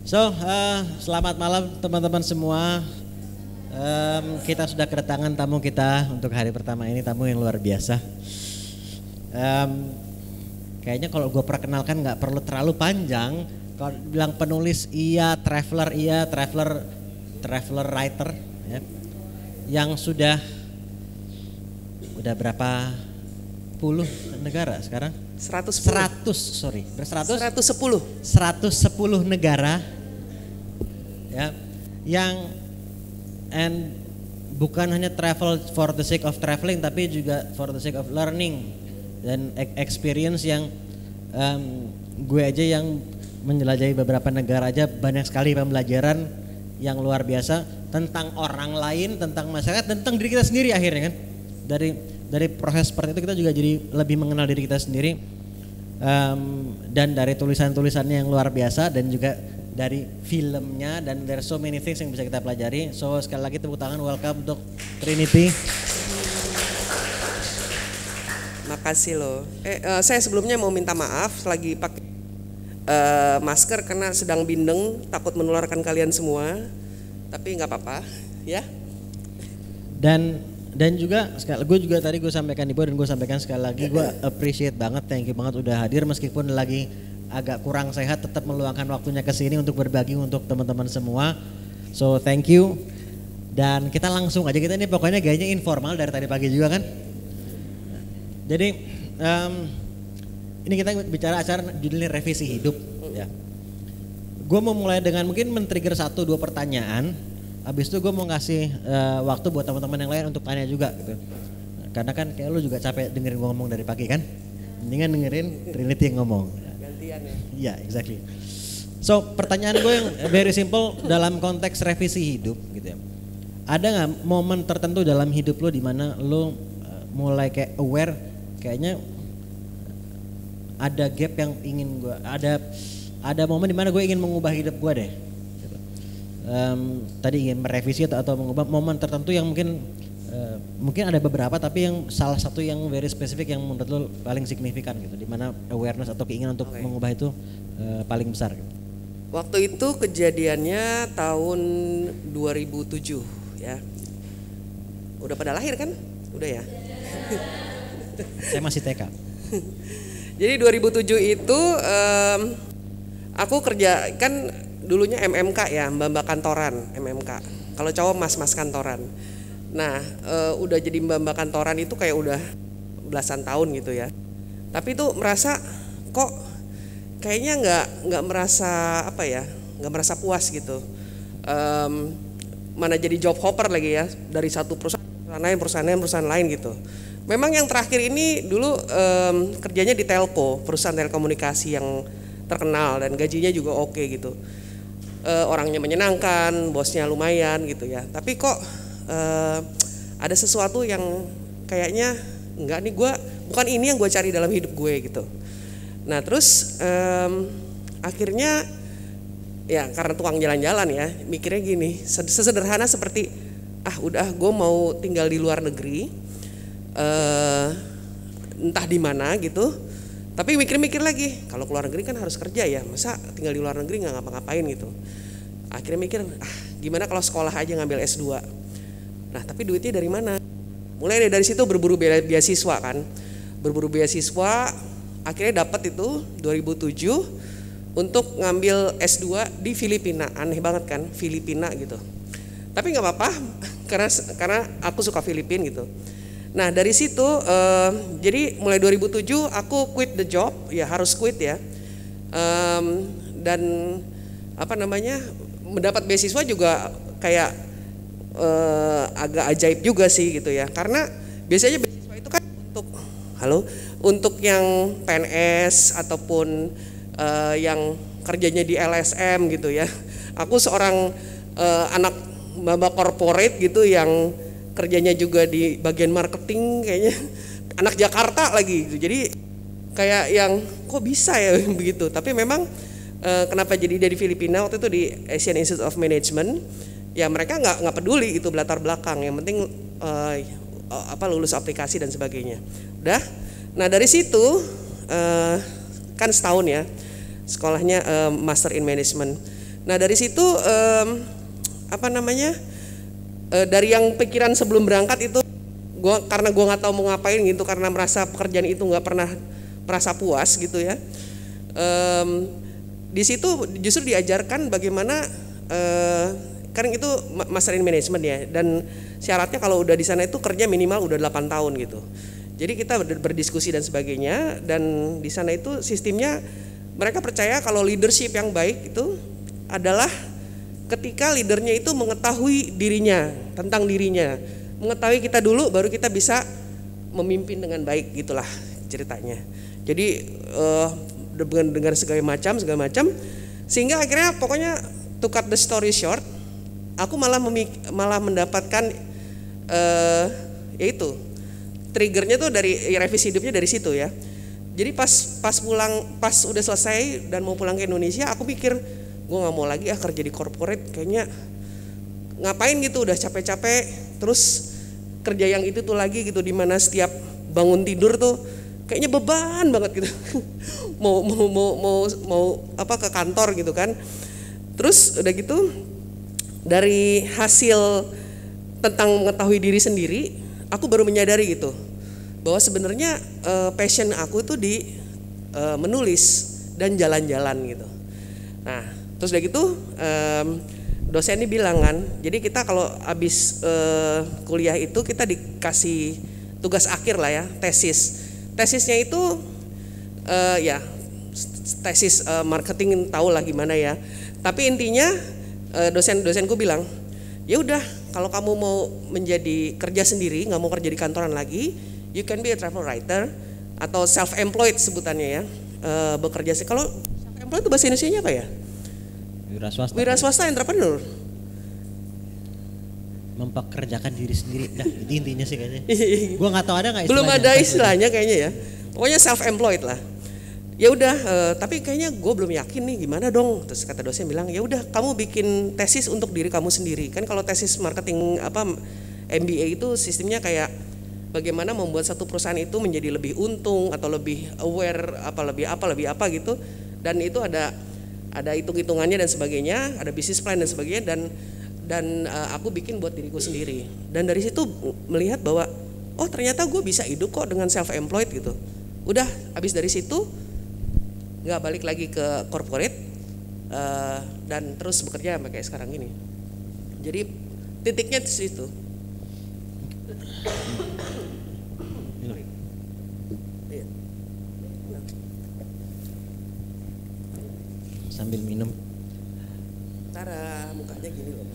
Selamat malam teman-teman semua. Kita sudah kedatangan tamu kita untuk hari pertama ini, tamu yang luar biasa. Kayaknya kalau gue perkenalkan nggak perlu terlalu panjang. Kalau bilang penulis iya, traveler writer, ya. Yang sudah berapa puluh negara sekarang? 110 negara, ya, yang bukan hanya travel for the sake of traveling, tapi juga for the sake of learning dan experience yang gue aja yang menjelajahi beberapa negara aja banyak sekali pembelajaran yang luar biasa tentang orang lain, tentang masyarakat, tentang diri kita sendiri akhirnya kan. Dari proses seperti itu kita juga jadi lebih mengenal diri kita sendiri, dan dari tulisan-tulisannya yang luar biasa dan juga dari filmnya, dan there are so many things yang bisa kita pelajari. So sekali lagi tepuk tangan, welcome untuk Trinity. Makasih loh. Saya sebelumnya mau minta maaf lagi pakai masker karena sedang bindeng, takut menularkan kalian semua. Tapi nggak apa-apa, ya. Dan juga gue juga tadi gue sampaikan Ibu, dan gue sampaikan sekali lagi, gue appreciate banget, thank you banget udah hadir meskipun lagi agak kurang sehat, tetap meluangkan waktunya ke sini untuk berbagi untuk teman-teman semua. So thank you. Dan kita langsung aja, kita ini pokoknya gayanya informal dari tadi pagi juga kan. Jadi ini kita bicara acara judulnya revisi hidup, ya. Gue mau mulai dengan mungkin men-trigger 1-2 pertanyaan. Habis itu gue mau ngasih waktu buat teman-teman yang lain untuk tanya juga gitu. Karena kan kayak lu juga capek dengerin gue ngomong dari pagi kan. Mendingan dengerin Trinity yang ngomong. Gantian ya. Iya, exactly. So pertanyaan gue yang very simple dalam konteks revisi hidup gitu ya. Ada gak momen tertentu dalam hidup lo di mana lo mulai kayak aware kayaknya ada gap yang ingin gue, ada momen di mana gue ingin mengubah hidup gue deh. Tadi ingin merevisi atau mengubah momen tertentu yang mungkin ada beberapa, tapi yang salah satu yang very spesifik yang menurut lo paling signifikan gitu, di mana awareness atau keinginan untuk mengubah itu paling besar gitu. Waktu itu kejadiannya tahun 2007 ya. Udah pada lahir kan? Udah ya. Saya masih TK. Jadi 2007 itu aku kerja kan dulunya MMK ya, mbak-mbak kantoran MMK. Kalau cowok mas-mas kantoran. Nah, udah jadi mbak-mbak kantoran itu kayak udah belasan tahun gitu ya. Tapi itu merasa kok kayaknya nggak merasa nggak merasa puas gitu. Mana jadi job hopper lagi ya, dari satu perusahaan lain gitu. Memang yang terakhir ini dulu kerjanya di telco, perusahaan telekomunikasi yang terkenal dan gajinya juga oke gitu. Orangnya menyenangkan, bosnya lumayan gitu ya. Tapi kok ada sesuatu yang kayaknya enggak nih, bukan ini yang gue cari dalam hidup gue gitu. Nah terus akhirnya ya karena tukang jalan-jalan ya, mikirnya gini, sesederhana seperti udah gue mau tinggal di luar negeri, entah di mana gitu. Tapi mikir-mikir lagi, kalau keluar negeri kan harus kerja ya, masa tinggal di luar negeri nggak ngapa-ngapain gitu. Akhirnya mikir, gimana kalau sekolah aja ngambil S2. Nah tapi duitnya dari mana? Mulai dari situ berburu beasiswa kan. Berburu beasiswa, akhirnya dapat itu 2007 untuk ngambil S2 di Filipina. Aneh banget kan, Filipina gitu. Tapi nggak apa-apa, karena aku suka Filipina gitu. Nah dari situ jadi mulai 2007 aku quit the job, ya harus quit ya, dan mendapat beasiswa juga kayak agak ajaib juga sih gitu ya, karena biasanya beasiswa itu kan untuk yang PNS ataupun yang kerjanya di LSM gitu ya. Aku seorang anak babak corporate gitu yang kerjanya juga di bagian marketing, kayaknya anak Jakarta lagi gitu. Jadi kayak yang kok bisa ya begitu. Tapi memang kenapa jadi dari Filipina waktu itu di Asian Institute of Management, ya mereka nggak peduli itu latar belakang, yang penting lulus aplikasi dan sebagainya. Udah. Nah dari situ kan setahun ya sekolahnya Master in Management. Nah dari situ dari yang pikiran sebelum berangkat itu karena gue nggak tahu mau ngapain gitu, karena merasa pekerjaan itu nggak pernah merasa puas gitu ya. Di situ justru diajarkan bagaimana kan itu Master in Management ya, dan syaratnya kalau udah di sana itu kerja minimal udah 8 tahun gitu. Jadi kita berdiskusi dan sebagainya, dan di sana itu sistemnya mereka percaya kalau leadership yang baik itu adalah ketika leadernya itu mengetahui dirinya, tentang dirinya, mengetahui kita dulu baru kita bisa memimpin dengan baik, gitulah ceritanya. Jadi dengan segala macam, sehingga akhirnya pokoknya to cut the story short, aku malah mendapatkan yaitu triggernya tuh dari revisi hidupnya dari situ ya. Jadi pas udah selesai dan mau pulang ke Indonesia, aku pikir gue nggak mau lagi kerja di corporate, kayaknya ngapain gitu, udah capek-capek terus kerja yang itu tuh lagi gitu, dimana setiap bangun tidur tuh kayaknya beban banget gitu. mau ke kantor gitu kan. Terus udah gitu dari hasil tentang mengetahui diri sendiri, aku baru menyadari gitu bahwa sebenarnya passion aku tuh di menulis dan jalan-jalan gitu. Nah terus udah gitu dosen ini bilang kan, jadi kita kalau habis kuliah itu kita dikasih tugas akhir lah ya, tesisnya itu tesis marketing, tahu lah gimana ya. Tapi intinya dosenku bilang, ya udah kalau kamu mau menjadi kerja sendiri, nggak mau kerja di kantoran lagi, you can be a travel writer atau self employed sebutannya ya, bekerja sih. Kalau self employed itu bahasa Indonesianya apa ya? Wira swasta entrepreneur. Mempekerjakan diri sendiri, dah itu intinya sih kayaknya. Gua nggak tahu ada nggak istilahnya. Belum ada istilahnya kayaknya ya. Pokoknya self employed lah. Ya udah, tapi kayaknya gue belum yakin nih, gimana dong? Terus kata dosen bilang, ya udah kamu bikin tesis untuk diri kamu sendiri. Kan kalau tesis marketing MBA itu sistemnya kayak bagaimana membuat satu perusahaan itu menjadi lebih untung atau lebih aware lebih apa gitu. Dan itu ada hitung-hitungannya dan sebagainya, ada bisnis plan dan sebagainya, dan aku bikin buat diriku sendiri. Dan dari situ melihat bahwa oh ternyata gue bisa hidup kok dengan self employed gitu. Udah habis dari situ nggak balik lagi ke corporate dan terus bekerja sampai kayak sekarang ini. Jadi titiknya di situ. Sambil minum. Tara mukanya gini loh.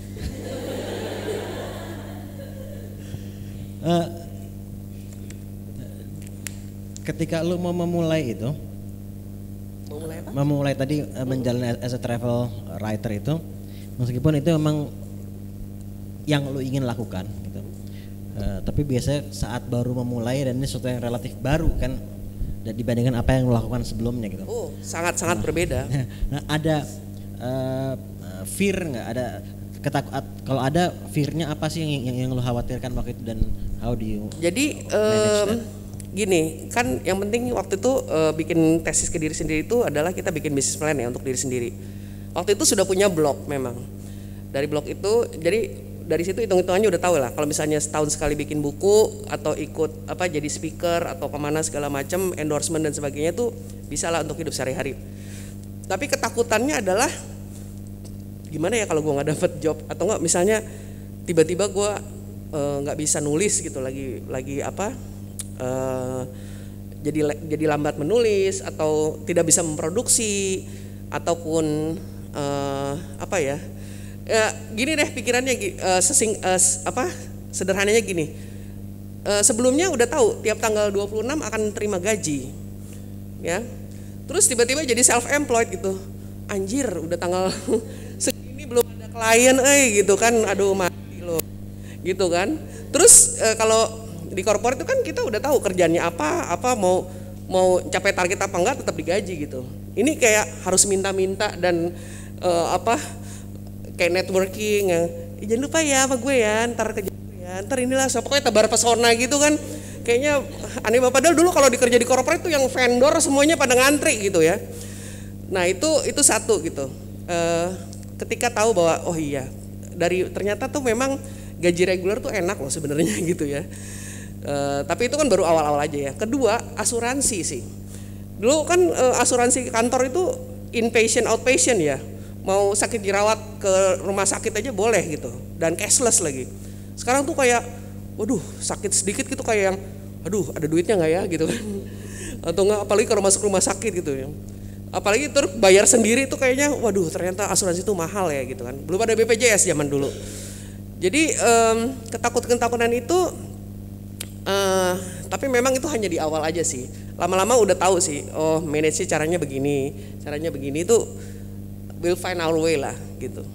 Ketika lu mau memulai itu, memulai tadi menjalani as a travel writer itu, meskipun itu memang yang lu ingin lakukan gitu, tapi biasanya saat baru memulai dan ini sesuatu yang relatif baru kan, dan dibandingkan apa yang lu lakukan sebelumnya gitu. Oh sangat berbeda. Nah ada fear nggak, ada ketakutan, kalau ada fearnya apa sih yang lu khawatirkan waktu itu, dan how do you jadi manage that? Gini kan, yang penting waktu itu bikin tesis ke diri sendiri itu adalah kita bikin business plan ya untuk diri sendiri. Waktu itu sudah punya blog memang. Dari blog itu, jadi dari situ hitung-hitungannya udah tahu lah. Kalau misalnya setahun sekali bikin buku atau ikut jadi speaker atau kemana segala macam, endorsement dan sebagainya tuh bisa lah untuk hidup sehari-hari. Tapi ketakutannya adalah gimana ya kalau gue nggak dapet job, atau nggak misalnya tiba-tiba gue nggak bisa nulis gitu lagi jadi lambat menulis atau tidak bisa memproduksi ataupun ya gini deh pikirannya, sederhananya gini, sebelumnya udah tahu tiap tanggal 26 akan terima gaji ya, terus tiba-tiba jadi self employed gitu, anjir udah tanggal segini belum ada klien gitu kan, aduh mati loh gitu kan. Terus kalau di corporate itu kan kita udah tahu kerjaannya apa mau capai target apa enggak tetap digaji gitu. Ini kayak harus minta-minta dan kayak networking yang jangan lupa ya sama gue ya, ntar kerja ya, ntar inilah pokoknya tebar pesona gitu kan. Kayaknya aneh banget, padahal dulu kalau dikerja di corporate itu yang vendor semuanya pada ngantri gitu ya. Nah itu satu gitu. ketika tahu bahwa oh iya dari ternyata tuh memang gaji reguler tuh enak loh sebenarnya gitu ya. Tapi itu kan baru awal-awal aja ya. Kedua, asuransi sih. Dulu kan asuransi kantor itu inpatient outpatient ya. Mau sakit dirawat ke rumah sakit aja boleh gitu dan cashless lagi. Sekarang tuh kayak waduh sakit sedikit gitu kayak yang aduh ada duitnya nggak ya gitu kan. Atau enggak apalagi kalau masuk rumah sakit gitu ya. Apalagi terus bayar sendiri itu kayaknya waduh ternyata asuransi itu mahal ya gitu kan. Belum ada BPJS zaman dulu. Jadi ketakutan itu tapi memang itu hanya di awal aja sih. Lama-lama udah tahu sih, oh manage caranya begini itu we'll find our way lah gitu.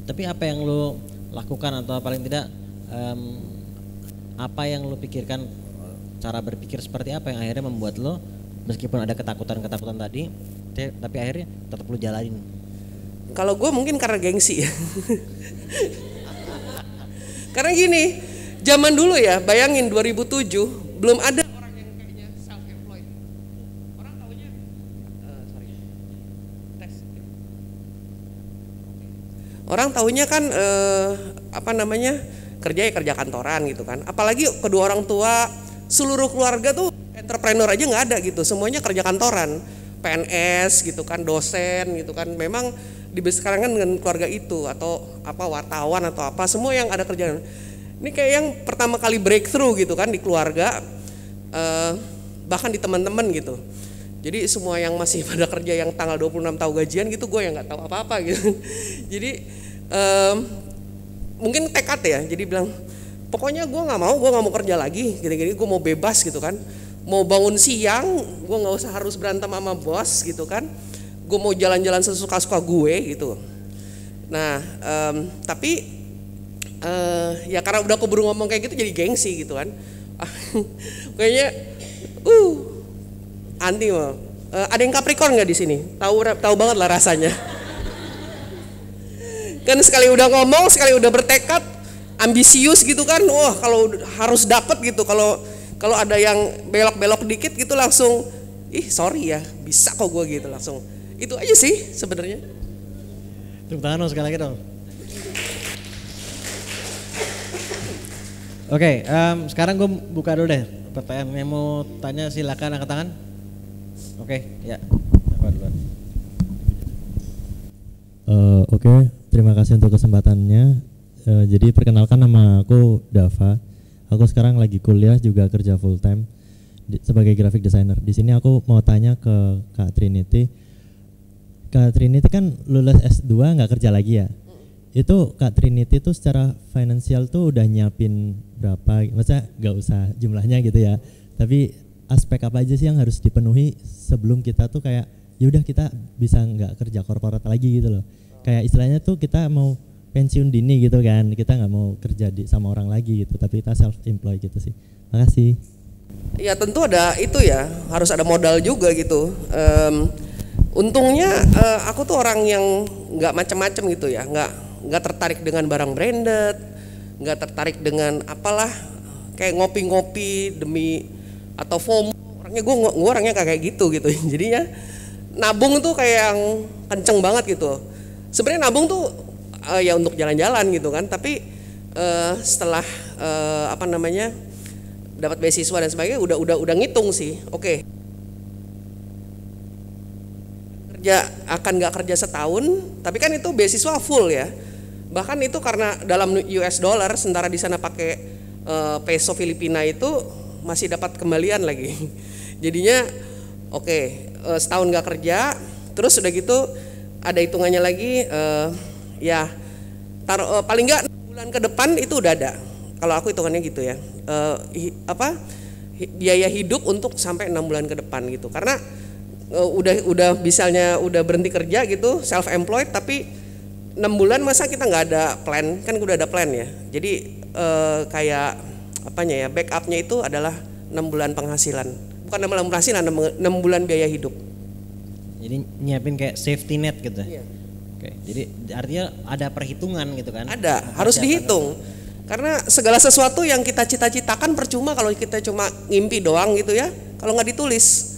Tapi apa yang lo lakukan atau paling tidak apa yang lo pikirkan, cara berpikir seperti apa yang akhirnya membuat lo meskipun ada ketakutan tadi tapi akhirnya tetap lo jalanin? Kalau gue mungkin karena gengsi ya. Karena gini, zaman dulu ya, bayangin 2007 belum ada orang yang kayaknya self employed. Orang taunya orang taunya kan kerja kantoran gitu kan. Apalagi kedua orang tua, seluruh keluarga tuh entrepreneur aja nggak ada gitu, semuanya kerja kantoran, PNS gitu kan, dosen gitu kan. Memang sekarang kan dengan keluarga itu atau wartawan atau apa, semua yang ada kerjaan. Ini kayak yang pertama kali breakthrough gitu kan di keluarga, bahkan di teman-teman gitu. Jadi semua yang masih pada kerja yang tanggal 26 tahu gajian gitu, gue yang nggak tahu apa-apa gitu. Jadi mungkin tekad ya, jadi bilang pokoknya gue nggak mau kerja lagi, gini-gini gue mau bebas gitu kan. Mau bangun siang, gue nggak usah harus berantem sama bos gitu kan. Gue mau jalan-jalan sesuka-suka gue gitu. Nah tapi ya karena udah keburu ngomong kayak gitu jadi gengsi gitu kan. Kayaknya anti mau. Ada yang Capricorn nggak di sini? Tahu banget lah rasanya. Kan sekali udah ngomong, sekali udah bertekad, ambisius gitu kan. Wah kalau harus dapet gitu. Kalau ada yang belok-belok dikit gitu langsung, sorry ya, bisa kok gue gitu langsung. Itu aja sih sebenarnya. Tepuk tangan dong sekali lagi dong. Oke, sekarang gue buka dulu deh pertanyaan. Yang mau tanya silakan angkat tangan. Oke, ya. Oke, terima kasih untuk kesempatannya. Jadi perkenalkan, nama aku Dava. Aku sekarang lagi kuliah juga kerja full time sebagai graphic designer. Di sini aku mau tanya ke Kak Trinity. Kak Trinity kan lulus S2 nggak kerja lagi ya? Itu Kak Trinity tuh secara finansial tuh udah nyiapin berapa? Maksudnya nggak usah jumlahnya gitu ya. Tapi aspek apa aja sih yang harus dipenuhi sebelum kita tuh kayak yaudah kita bisa nggak kerja korporat lagi gitu loh. Kayak istilahnya tuh kita mau pensiun dini gitu kan, kita nggak mau kerja sama orang lagi gitu, tapi kita self employed gitu sih. Makasih. Ya tentu ada itu ya, harus ada modal juga gitu. Untungnya aku tuh orang yang nggak macam-macam gitu ya, nggak tertarik dengan barang branded, nggak tertarik dengan apalah kayak ngopi-ngopi demi atau FOMO. Orangnya gue orangnya kayak gitu. Jadinya nabung tuh kayak yang kenceng banget gitu. Sebenarnya nabung tuh ya untuk jalan-jalan gitu kan, tapi setelah dapat beasiswa dan sebagainya udah ngitung sih. Oke. Akan nggak kerja setahun, tapi kan itu beasiswa full ya. Bahkan itu karena dalam US dollar, sementara di sana pakai peso Filipina itu masih dapat kembalian lagi. Jadinya setahun nggak kerja, terus udah gitu ada hitungannya lagi, paling nggak 6 bulan ke depan itu udah ada. Kalau aku hitungannya gitu ya, biaya hidup untuk sampai 6 bulan ke depan gitu. Karena udah misalnya udah berhenti kerja gitu, self employed, tapi 6 bulan masa kita nggak ada plan, kan udah ada plan ya. Jadi backupnya itu adalah 6 bulan penghasilan, bukan 6 bulan penghasilan, 6 bulan biaya hidup. Jadi nyiapin kayak safety net gitu. Iya. Oke, jadi artinya ada perhitungan gitu kan? Ada, harus dihitung. Karena segala sesuatu yang kita cita-citakan percuma kalau kita cuma ngimpi doang gitu ya, kalau nggak ditulis.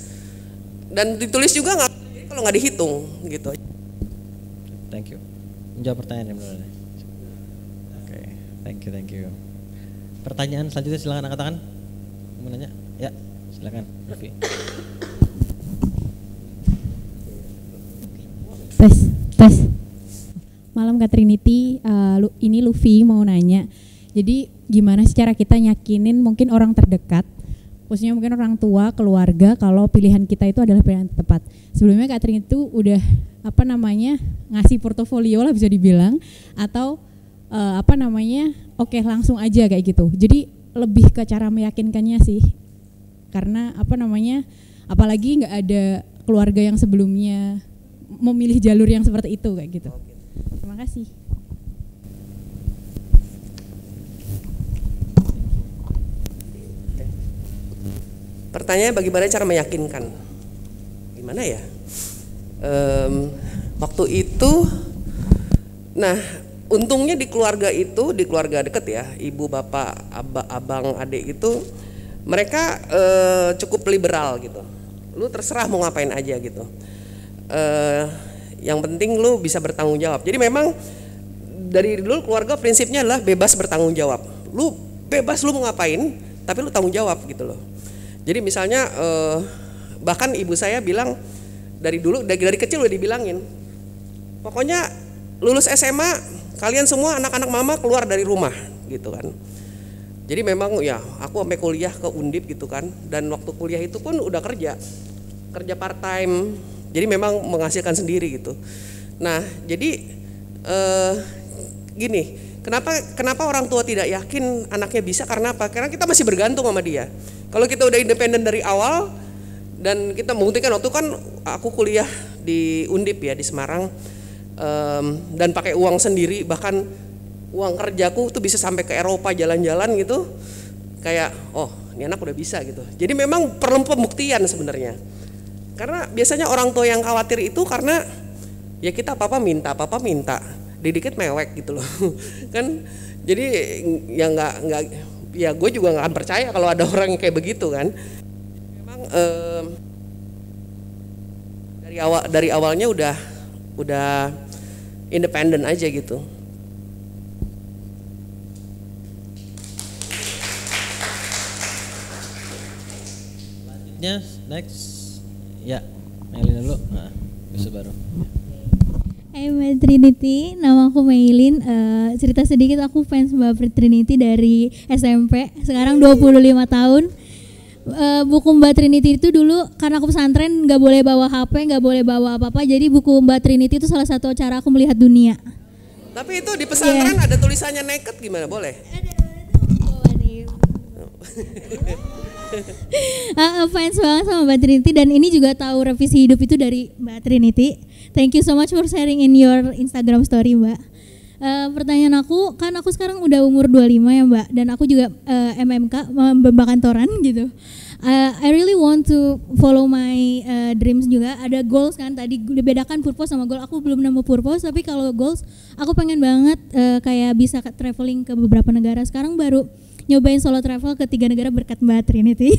Dan ditulis juga nggak kalau nggak dihitung gitu. Thank you. Menjawab pertanyaan yang benar. Oke, thank you. Pertanyaan selanjutnya silakan angkat tangan. Mau nanya? Ya, silakan. Raffi. Tes. Malam Kak Trinity, ini Luffy mau nanya. Jadi gimana sih cara kita nyakinin mungkin orang terdekat, khususnya mungkin orang tua, keluarga, kalau pilihan kita itu adalah pilihan yang tepat. Sebelumnya Kak Trinity itu udah ngasih portofolio lah bisa dibilang, atau oke langsung aja kayak gitu. Jadi lebih ke cara meyakinkannya sih, karena apalagi nggak ada keluarga yang sebelumnya memilih jalur yang seperti itu kayak gitu. Terima kasih. Pertanyaannya bagaimana cara meyakinkan? Gimana ya? Waktu itu, nah untungnya di keluarga itu, di keluarga deket ya, ibu, bapak, abang, adik itu, mereka cukup liberal gitu. Lu terserah mau ngapain aja gitu. Yang penting lu bisa bertanggung jawab. Jadi memang dari dulu keluarga prinsipnya adalah bebas bertanggung jawab. Lu bebas lu mau ngapain, tapi lu tanggung jawab gitu loh. Jadi misalnya bahkan ibu saya bilang dari dulu dari kecil udah dibilangin, pokoknya lulus SMA kalian semua anak-anak mama keluar dari rumah gitu kan. Jadi memang ya aku sampai kuliah ke Undip gitu kan, dan waktu kuliah itu pun udah kerja part time, jadi memang menghasilkan sendiri gitu. Nah jadi gini, kenapa orang tua tidak yakin anaknya bisa, karena apa? Karena kita masih bergantung sama dia. Kalau kita udah independen dari awal dan kita membuktikan, waktu kan aku kuliah di Undip ya di Semarang, dan pakai uang sendiri, bahkan uang kerjaku tuh bisa sampai ke Eropa jalan-jalan gitu, kayak oh ini anak udah bisa gitu. Jadi memang perlu pembuktian sebenarnya, karena biasanya orang tua yang khawatir itu karena ya kita apa-apa minta, dikit mewek gitu loh kan. Jadi ya nggak ya gue juga nggak akan percaya kalau ada orang yang kayak begitu kan. Memang dari awalnya udah independen aja gitu. Selanjutnya next ya Melin dulu, nah, bisa baru. Hai Mbak Trinity, nama aku Maylin. Cerita sedikit, aku fans Mbak Trinity dari SMP, sekarang 25 tahun. Buku Mbak Trinity itu dulu karena aku pesantren nggak boleh bawa HP, nggak boleh bawa apa-apa, jadi buku Mbak Trinity itu salah satu cara aku melihat dunia. Tapi itu di pesantren ada tulisannya naked gimana, boleh? Fans banget sama Mbak Trinity, dan ini juga tahu revisi hidup itu dari Mbak Trinity. Thank you so much for sharing in your Instagram story, Mbak. Pertanyaan aku, kan aku sekarang udah umur 25 ya Mbak, dan aku juga MMK, Mbak Kantoran gitu. I really want to follow my dreams juga. Ada goals kan, tadi dibedakan purpose sama goal. Aku belum nemu purpose, tapi kalau goals aku pengen banget kayak bisa traveling ke beberapa negara. Sekarang baru nyobain solo travel ke 3 negara berkat Mbak Trinity.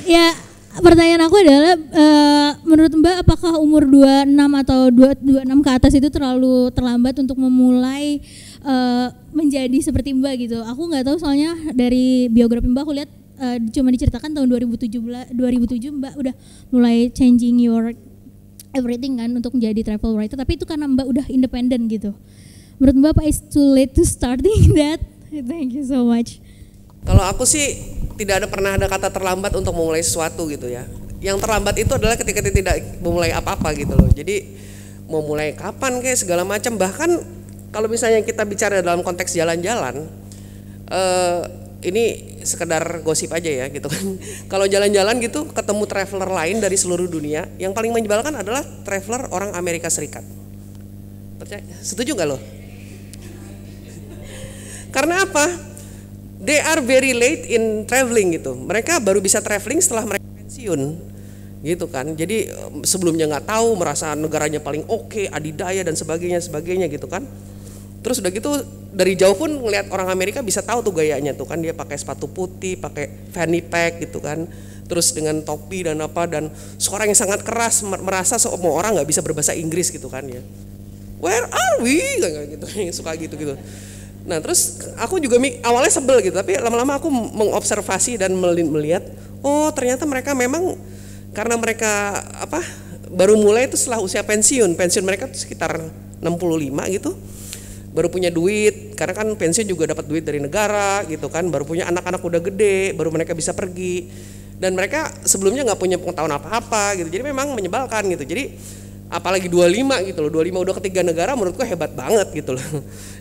Ya, pertanyaan aku adalah menurut Mbak apakah umur 26 atau 26 ke atas itu terlalu terlambat untuk memulai menjadi seperti Mbak gitu? Aku nggak tahu, soalnya dari biografi Mbak aku lihat cuma diceritakan tahun 2007 Mbak udah mulai changing your everything kan untuk menjadi travel writer, tapi itu karena Mbak udah independen gitu. Menurut Mbak, apa it's too late to starting that? Thank you so much. Kalau aku sih pernah ada kata terlambat untuk memulai sesuatu gitu ya. Yang terlambat itu adalah ketika tidak memulai apa-apa gitu loh. Jadi mau mulai kapan kayak segala macam. Bahkan kalau misalnya kita bicara dalam konteks jalan-jalan, ini sekedar gosip aja ya gitu kan. Kalau jalan-jalan gitu ketemu traveler lain dari seluruh dunia, yang paling menyebalkan adalah traveler orang Amerika Serikat. Percaya? Setuju nggak lo? Karena apa? They are very late in traveling gitu. Mereka baru bisa traveling setelah mereka pensiun, gitu kan. Jadi sebelumnya nggak tahu, merasa negaranya paling oke, adidaya dan sebagainya gitu kan. Terus udah gitu dari jauh pun ngelihat orang Amerika bisa tahu tuh gayanya tuh kan, dia pakai sepatu putih, pakai fanny pack gitu kan. terus dengan topi dan apa, dan suara yang sangat keras, merasa semua orang nggak bisa berbahasa Inggris gitu kan ya. Where are we? Kayak gitu, suka gitu. Nah terus aku juga awalnya sebel gitu, tapi lama-lama aku mengobservasi dan melihat, oh ternyata mereka memang karena mereka baru mulai itu setelah usia pensiun mereka tuh sekitar 65 gitu, baru punya duit, karena kan pensiun juga dapat duit dari negara gitu kan, baru punya anak-anak udah gede, baru mereka bisa pergi, dan mereka sebelumnya nggak punya pengetahuan apa-apa gitu, jadi memang menyebalkan gitu. Jadi apalagi 25 gitu loh, 25 udah ke 3 negara, menurutku hebat banget gitu loh.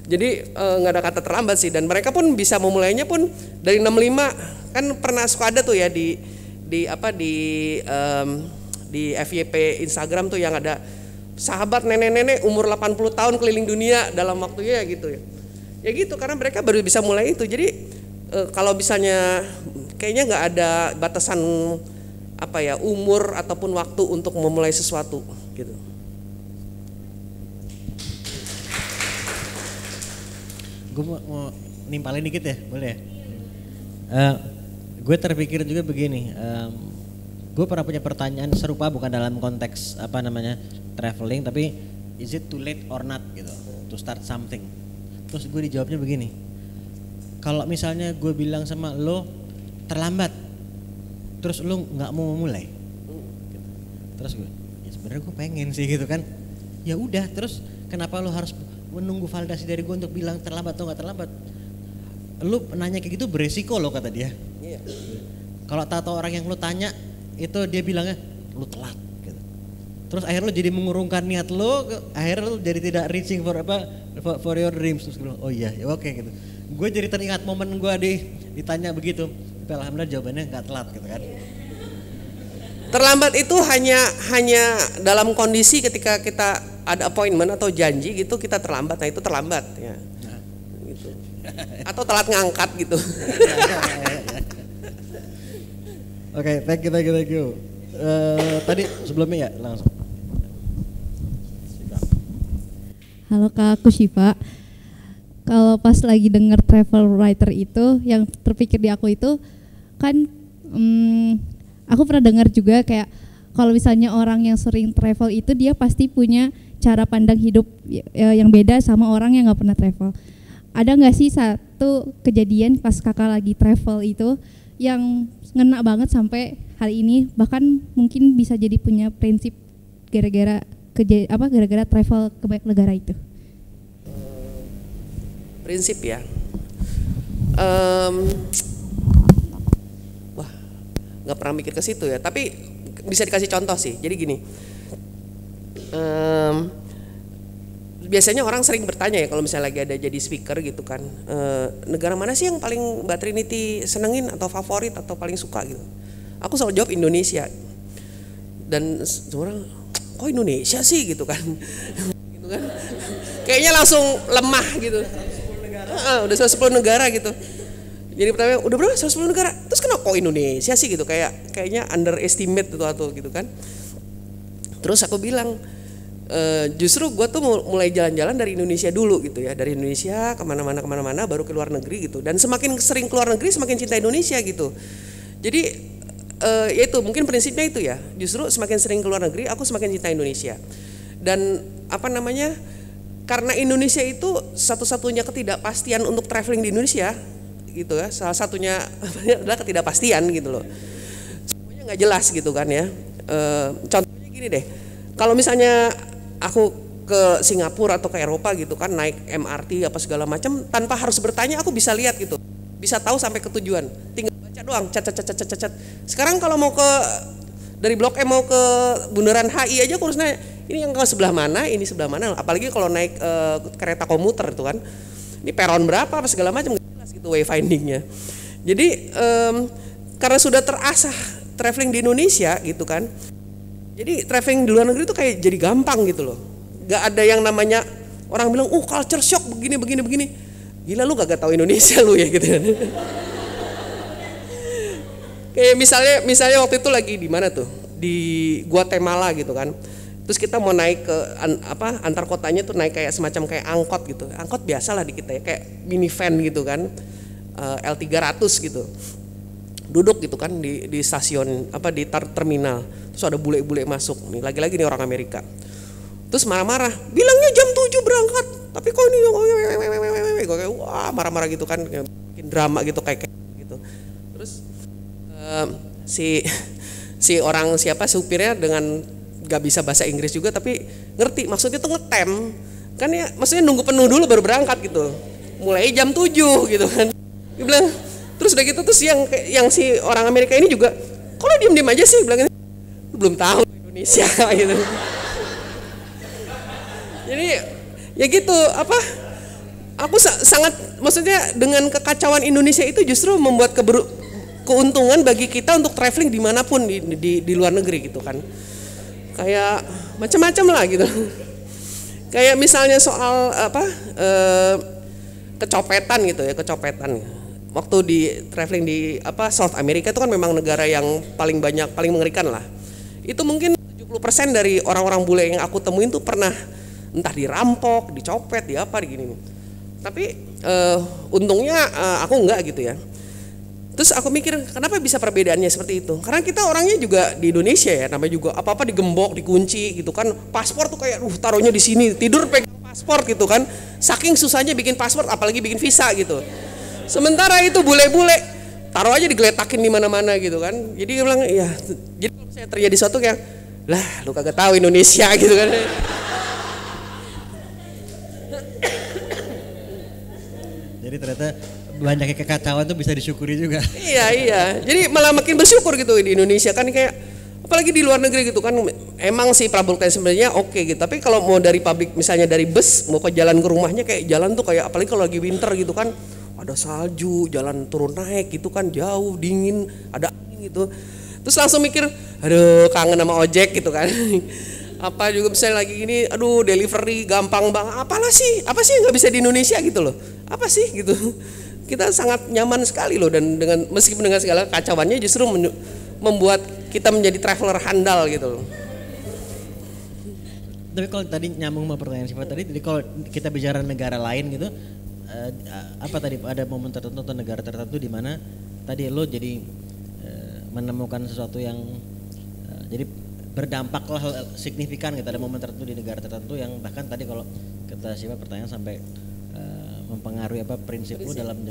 Jadi nggak ada kata terlambat sih, dan mereka pun bisa memulainya pun dari 65. Kan pernah suka ada tuh ya di FYP Instagram tuh yang ada sahabat nenek-nenek umur 80 tahun keliling dunia dalam waktunya gitu ya. Ya gitu, karena mereka baru bisa mulai itu. Jadi kalau misalnya kayaknya nggak ada batasan umur ataupun waktu untuk memulai sesuatu gitu. Gue mau nimpalin dikit ya, boleh ya? Gue terpikir juga begini, gue pernah punya pertanyaan serupa, bukan dalam konteks traveling, tapi is it too late or not gitu to start something. Terus gue dijawabnya begini, kalau misalnya gue bilang sama lo terlambat, terus lo nggak mau memulai, gitu. Terus gue, ya sebenarnya gue pengen sih gitu kan, ya udah, terus kenapa lo harus menunggu validasi dari gue untuk bilang terlambat atau nggak terlambat? Lu nanya kayak gitu beresiko lo, kata dia. Iya. Kalau tahu orang yang lu tanya itu dia bilangnya lu telat gitu. Terus akhirnya lu jadi mengurungkan niat lu, akhirnya lu jadi tidak reaching for your dreams. Terus gue bilang, oh iya, ya oke gitu. Gue jadi teringat momen gue ditanya begitu. Tapi alhamdulillah jawabannya nggak telat gitu kan. Terlambat itu hanya dalam kondisi ketika kita ada appointment atau janji gitu, kita terlambat. Nah itu terlambat ya. Gitu. Atau telat ngangkat gitu. Oke, thank you. Tadi sebelumnya ya langsung. Halo Kak, aku Syifa. Kalau pas lagi denger travel writer itu, yang terpikir di aku itu kan, aku pernah dengar juga kayak kalau misalnya orang yang sering travel itu dia pasti punya cara pandang hidup yang beda sama orang yang nggak pernah travel. Ada nggak sih satu kejadian pas kakak lagi travel itu yang ngena banget sampai hari ini, bahkan mungkin bisa jadi punya prinsip gara-gara travel ke banyak negara itu? Prinsip ya. Wah, nggak pernah mikir ke situ ya. Tapi bisa dikasih contoh sih. Jadi gini. Biasanya orang sering bertanya ya kalau misalnya lagi ada jadi speaker gitu kan, negara mana sih yang paling Mbak Trinity senengin atau favorit atau paling suka gitu. Aku selalu jawab Indonesia. Dan orang, kok Indonesia sih gitu kan. Gitu kan. Kayaknya langsung lemah gitu. Udah 110 negara gitu. Jadi pertanyaan, udah berapa 110 negara? Terus kenapa kok Indonesia sih gitu, kayaknya underestimate atau gitu kan. Terus aku bilang, justru gue tuh mulai jalan-jalan dari Indonesia dulu gitu ya, dari Indonesia kemana-mana baru ke luar negeri gitu, dan semakin sering keluar negeri semakin cinta Indonesia gitu. Jadi yaitu mungkin prinsipnya itu ya, justru semakin sering keluar negeri aku semakin cinta Indonesia. Dan karena Indonesia itu satu-satunya ketidakpastian untuk traveling di Indonesia gitu ya, salah satunya adalah ketidakpastian gitu loh, semuanya nggak jelas gitu kan ya. Contohnya gini deh, kalau misalnya aku ke Singapura atau ke Eropa gitu kan, naik MRT apa segala macam tanpa harus bertanya, aku bisa lihat gitu, bisa tahu sampai ke tujuan, tinggal baca doang, cat. Sekarang kalau mau dari Blok M mau ke Bundaran HI aja aku harus nanya, ini yang ke sebelah mana, ini sebelah mana, apalagi kalau naik kereta komuter itu kan, ini peron berapa apa segala macam, nggak jelas gitu wayfindingnya. Jadi karena sudah terasah traveling di Indonesia gitu kan, jadi traveling di luar negeri itu kayak jadi gampang gitu loh. Gak ada yang namanya orang bilang, culture shock begini. Gila lu gak tahu Indonesia lu ya gitu. Kayak misalnya waktu itu lagi di mana tuh? Di Guatemala gitu kan. Terus kita mau naik ke antar kotanya tuh naik kayak semacam kayak angkot gitu. Angkot biasa lah di kita ya, kayak minivan gitu kan. L300 gitu. duduk gitu kan di stasiun di terminal, terus ada bule-bule masuk nih, lagi-lagi nih orang Amerika, terus marah-marah, bilangnya jam 7 berangkat, tapi kok ini gue kayak wah marah-marah gitu kan, bikin drama gitu kayak gitu. Terus si orang supirnya dengan gak bisa bahasa Inggris juga tapi ngerti maksudnya tuh ngetem kan ya, maksudnya nunggu penuh dulu baru berangkat gitu, mulai jam 7 gitu kan. Dia bilang, terus udah gitu terus yang si orang Amerika ini juga, kalau diem aja sih, bilang belum tahu Indonesia gitu. Jadi ya gitu aku sangat maksudnya dengan kekacauan Indonesia itu justru membuat keuntungan bagi kita untuk traveling dimanapun di luar negeri gitu kan, kayak macam-macam lah gitu. Kayak misalnya soal kecopetan gitu ya, kecopetan. Waktu di traveling di South America itu kan memang negara yang paling mengerikan lah. Itu mungkin 70% dari orang-orang bule yang aku temuin tuh pernah entah dirampok, dicopet, gini. Tapi untungnya aku enggak gitu ya. Terus aku mikir kenapa bisa perbedaannya seperti itu? Karena kita orangnya juga di Indonesia ya, namanya juga apa-apa digembok, dikunci gitu kan. Paspor tuh kayak taruhnya di sini, tidur pegang paspor gitu kan. Saking susahnya bikin paspor apalagi bikin visa gitu. Sementara itu bule-bule taruh aja digeletakin di mana-mana gitu kan. Jadi dia bilang ya, jadi kalau misalnya terjadi sesuatu kayak lah lu kagak tahu Indonesia gitu kan. Jadi ternyata banyak kekacauan tuh bisa disyukuri juga. Iya. Jadi malah makin bersyukur gitu di Indonesia kan, kayak apalagi di luar negeri gitu kan. Emang sih public transportnya oke gitu, tapi kalau mau dari publik misalnya dari bus mau ke jalan ke rumahnya, kayak jalan tuh kayak apalagi kalau lagi winter gitu kan, ada salju, jalan turun naik gitu kan, jauh, dingin, ada angin gitu. Terus langsung mikir, aduh kangen sama ojek gitu kan. Apa juga misalnya lagi gini, aduh delivery gampang banget. Apa sih yang nggak bisa di Indonesia gitu loh? Apa sih gitu? Kita sangat nyaman sekali loh, dan meskipun dengan segala kacauannya justru membuat kita menjadi traveler handal gitu loh. Tapi kalau tadi nyambung sama pertanyaan Syifa tadi, jadi kalau kita bicara negara lain gitu, apa tadi ada momen tertentu atau negara tertentu di mana tadi lo jadi menemukan sesuatu yang jadi berdampak lah signifikan gitu, ada momen tertentu di negara tertentu yang bahkan tadi kalau kata Syifa pertanyaan sampai mempengaruhi prinsip lo dalam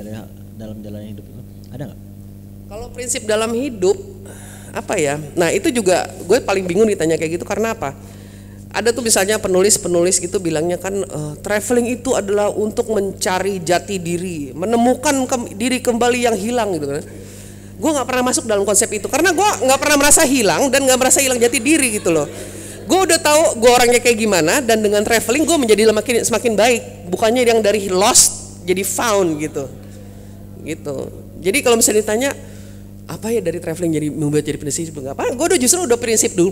jalan hidup itu, ada nggak? Kalau prinsip dalam hidup apa ya? Nah itu juga gue paling bingung ditanya kayak gitu karena apa? Ada tuh misalnya penulis gitu bilangnya kan traveling itu adalah untuk mencari jati diri, menemukan diri kembali yang hilang gitu kan. Gue nggak pernah masuk dalam konsep itu karena gue nggak pernah merasa hilang dan nggak merasa hilang jati diri gitu loh. Gue udah tahu gue orangnya kayak gimana, dan dengan traveling gue menjadi semakin baik, bukannya yang dari lost jadi found gitu. Jadi kalau misalnya ditanya apa ya dari traveling jadi membuat jadi prinsip, nggak apa, gue udah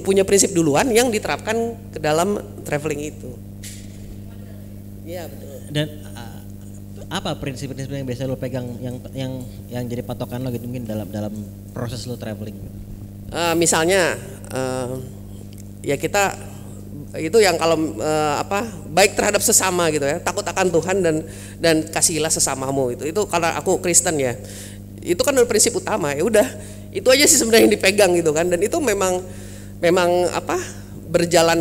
punya prinsip duluan yang diterapkan ke dalam traveling itu. Iya betul. Dan apa prinsip-prinsip yang biasa lo pegang yang jadi patokan lo gitu mungkin dalam proses lo traveling? Misalnya ya kita itu yang kalau baik terhadap sesama gitu ya, takut akan Tuhan dan kasihilah sesamamu, itu karena aku Kristen ya, itu kan prinsip utama. Ya udah itu aja sih sebenarnya yang dipegang gitu kan, dan itu memang berjalan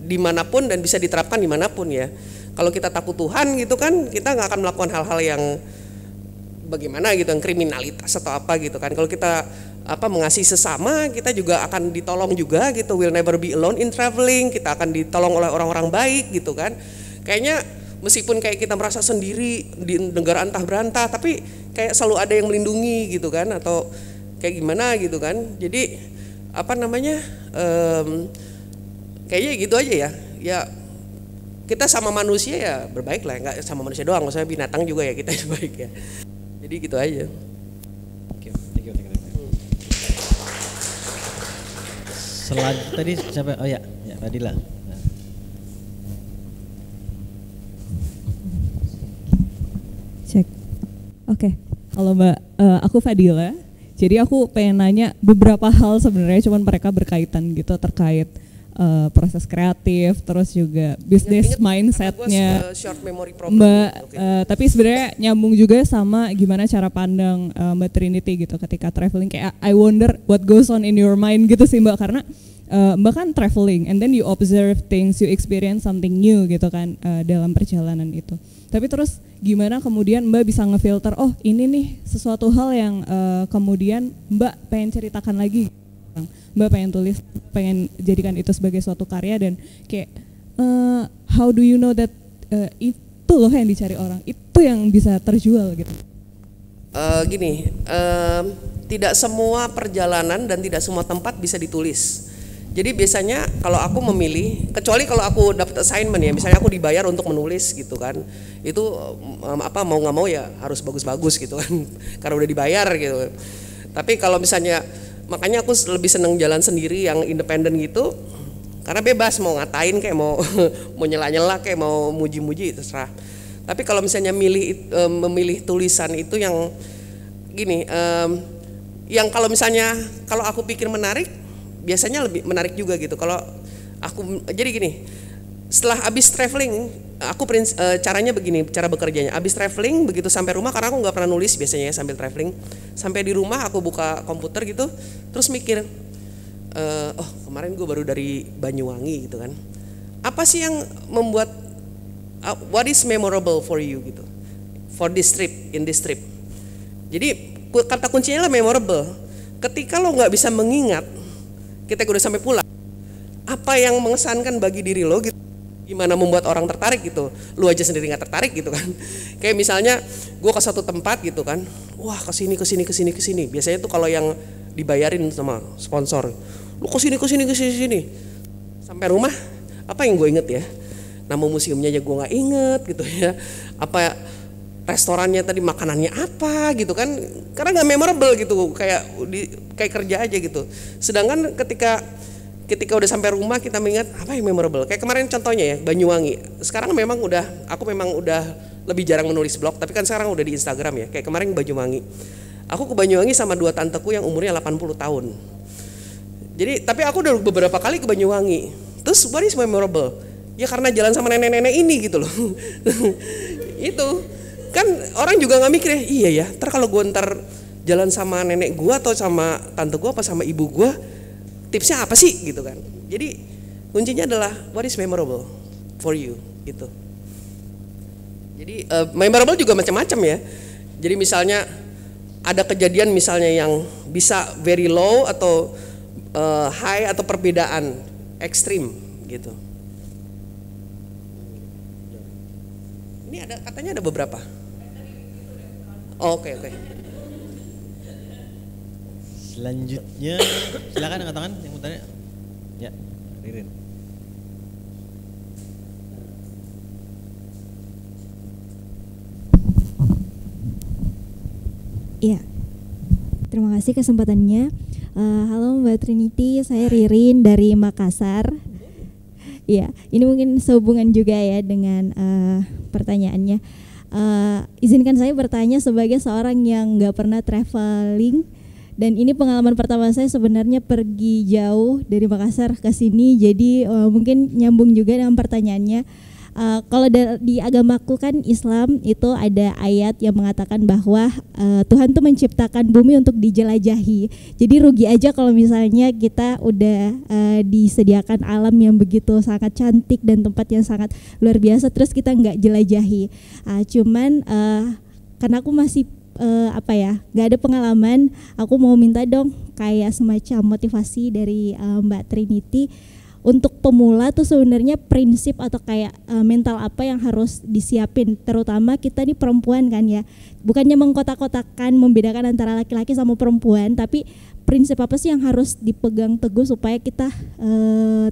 dimanapun dan bisa diterapkan dimanapun ya. Kalau kita takut Tuhan gitu kan, kita nggak akan melakukan hal-hal yang bagaimana gitu, yang kriminalitas atau apa gitu kan. Kalau kita mengasihi sesama, kita juga akan ditolong juga gitu. We'll never be alone in traveling. Kita akan ditolong oleh orang-orang baik gitu kan. Kayaknya meskipun kayak kita merasa sendiri di negara antah berantah, tapi kayak selalu ada yang melindungi gitu kan, atau kayak gimana gitu kan. Jadi kayaknya gitu aja ya. Ya kita sama manusia ya berbaik lah, nggak sama manusia doang, maksudnya binatang juga ya kita baik ya. Jadi gitu aja. Thank you. Selanjutnya tadi siapa? Oh ya Fadila. Cek. Oke. Halo Mbak, aku Fadila. Jadi aku pengen nanya beberapa hal sebenarnya, cuman mereka berkaitan gitu terkait proses kreatif, terus juga bisnis mindsetnya short memory problem, Mbak. Tapi sebenarnya nyambung juga sama gimana cara pandang Mbak Trinity gitu ketika traveling. Kayak I wonder what goes on in your mind gitu sih Mbak, karena Mbak kan traveling and then you observe things, you experience something new gitu kan dalam perjalanan itu. Tapi terus gimana kemudian Mbak bisa ngefilter, oh ini nih sesuatu hal yang kemudian Mbak pengen ceritakan lagi, Mbak pengen tulis, pengen jadikan itu sebagai suatu karya, dan kayak how do you know that itu loh yang dicari orang, itu yang bisa terjual gitu. Tidak semua perjalanan dan tidak semua tempat bisa ditulis. Jadi biasanya kalau aku memilih, kecuali kalau aku dapat assignment ya, misalnya aku dibayar untuk menulis gitu kan, itu mau nggak mau ya harus bagus-bagus gitu kan, karena udah dibayar gitu. Tapi kalau misalnya, makanya aku lebih seneng jalan sendiri yang independen gitu, karena bebas mau ngatain kayak mau nyela-nyela kayak mau muji-muji itu terserah. Tapi kalau misalnya memilih tulisan itu yang gini, yang kalau misalnya kalau aku pikir menarik, biasanya lebih menarik juga gitu. Kalau aku jadi gini, setelah habis traveling, aku caranya begini, cara bekerjanya. Habis traveling begitu sampai rumah, karena aku nggak pernah nulis biasanya ya sambil traveling. Sampai di rumah aku buka komputer gitu, terus mikir, oh kemarin gue baru dari Banyuwangi gitu kan. Apa sih yang membuat what is memorable for you gitu, for this trip, in this trip. Jadi kata kuncinya lah memorable. Ketika lo nggak bisa mengingat, kita udah sampai pulang, apa yang mengesankan bagi diri lo gitu, gimana membuat orang tertarik gitu, lu aja sendiri nggak tertarik gitu kan. Kayak misalnya gue ke satu tempat gitu kan, wah kesini, biasanya tuh kalau yang dibayarin sama sponsor, lu kesini, sampai rumah apa yang gue inget ya, nama museumnya aja gue nggak inget gitu ya, apa restorannya tadi makanannya apa gitu kan, karena nggak memorable gitu, kayak kerja aja gitu. Sedangkan ketika udah sampai rumah kita mengingat apa yang memorable. Kayak kemarin contohnya ya Banyuwangi. Sekarang aku memang udah lebih jarang menulis blog, tapi kan sekarang udah di Instagram ya. Kayak kemarin Banyuwangi. Aku ke Banyuwangi sama 2 tanteku yang umurnya 80 tahun. Jadi tapi aku udah beberapa kali ke Banyuwangi. Terus what is memorable? Ya karena jalan sama nenek-nenek ini gitu loh. Itu kan orang juga nggak mikir ya, iya ya, ntar kalau gue jalan sama nenek gue atau sama tante gue apa sama ibu gue, tipsnya apa sih gitu kan. Jadi kuncinya adalah what is memorable for you gitu. Jadi memorable juga macam-macam ya. Jadi misalnya ada kejadian misalnya yang bisa very low atau high atau perbedaan ekstrim gitu. Ini katanya ada beberapa. Oke. Selanjutnya silakan angkat tangan yang mau tanya. Ya, Ririn. Iya. Terima kasih kesempatannya. Halo Mbak Trinity, saya Ririn dari Makassar. Iya, ini mungkin sehubungan juga ya dengan pertanyaannya. Izinkan saya bertanya sebagai seorang yang nggak pernah traveling, dan ini pengalaman pertama saya sebenarnya pergi jauh dari Makassar ke sini. Jadi mungkin nyambung juga dengan pertanyaannya. Kalau di agamaku kan Islam itu ada ayat yang mengatakan bahwa Tuhan tuh menciptakan bumi untuk dijelajahi. Jadi rugi aja kalau misalnya kita udah disediakan alam yang begitu sangat cantik dan tempat yang sangat luar biasa, terus kita nggak jelajahi. Cuman karena aku masih nggak ada pengalaman, aku mau minta dong kayak semacam motivasi dari Mbak Trinity. Untuk pemula tuh sebenarnya prinsip atau kayak mental apa yang harus disiapin, terutama kita nih perempuan kan ya, bukannya mengkotak-kotakan membedakan antara laki-laki sama perempuan, tapi prinsip apa sih yang harus dipegang teguh supaya kita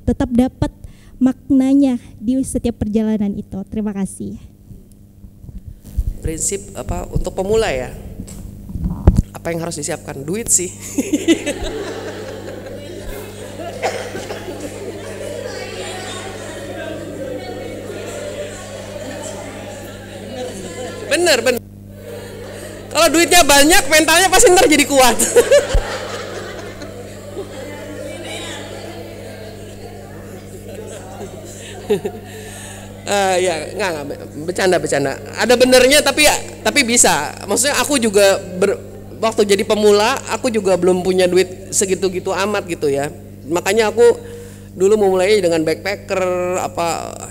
tetap dapat maknanya di setiap perjalanan itu. Terima kasih. Prinsip apa untuk pemula ya? Apa yang harus disiapkan? Duit sih. Bener. Kalau duitnya banyak, mentalnya pasti ntar jadi kuat. Ya nggak bercanda. Ada benernya tapi bisa. Maksudnya aku juga waktu jadi pemula aku juga belum punya duit segitu-gitu amat gitu ya. Makanya aku dulu memulainya dengan backpacker,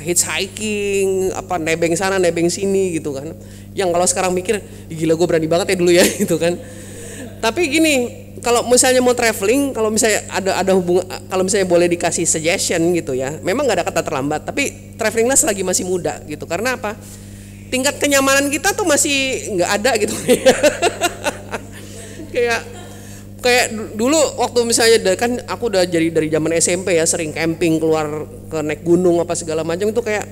hitchhiking, nebeng sana nebeng sini gitu kan. Yang kalau sekarang mikir, gila gue berani banget ya dulu ya gitu kan. Tapi gini, kalau misalnya mau traveling, kalau misalnya ada hubungan, kalau misalnya boleh dikasih suggestion gitu ya, memang nggak ada kata terlambat, tapi travelinglah selagi masih muda gitu. Karena apa? Tingkat kenyamanan kita tuh masih nggak ada gitu. kayak dulu waktu misalnya kan aku udah jadi dari zaman SMP ya, sering camping, keluar ke naik gunung apa segala macam, itu kayak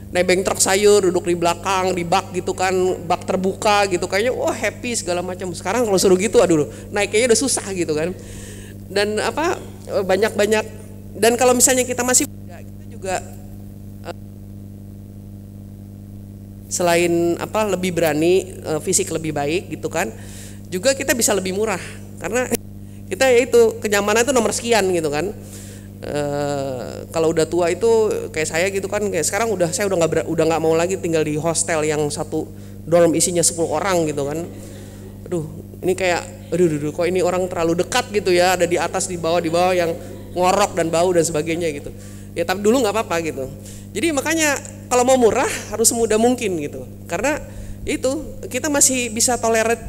nebeng truk sayur, duduk di belakang, di bak gitu kan, bak terbuka gitu, kayaknya wah happy segala macam. Sekarang kalau suruh gitu, aduh, naiknya udah susah gitu kan. Dan banyak. Dan kalau misalnya kita masih muda, kita juga selain lebih berani, fisik lebih baik gitu kan, juga kita bisa lebih murah karena kita yaitu kenyamanan itu nomor sekian gitu kan. Kalau udah tua itu kayak saya gitu kan, kayak sekarang saya udah nggak mau lagi tinggal di hostel yang satu dorm isinya 10 orang gitu kan. Aduh, ini kayak kok ini orang terlalu dekat gitu ya, ada di atas di bawah yang ngorok dan bau dan sebagainya gitu. Ya tapi dulu nggak apa-apa gitu. Jadi makanya kalau mau murah harus semudah mungkin gitu. Karena itu kita masih bisa tolerate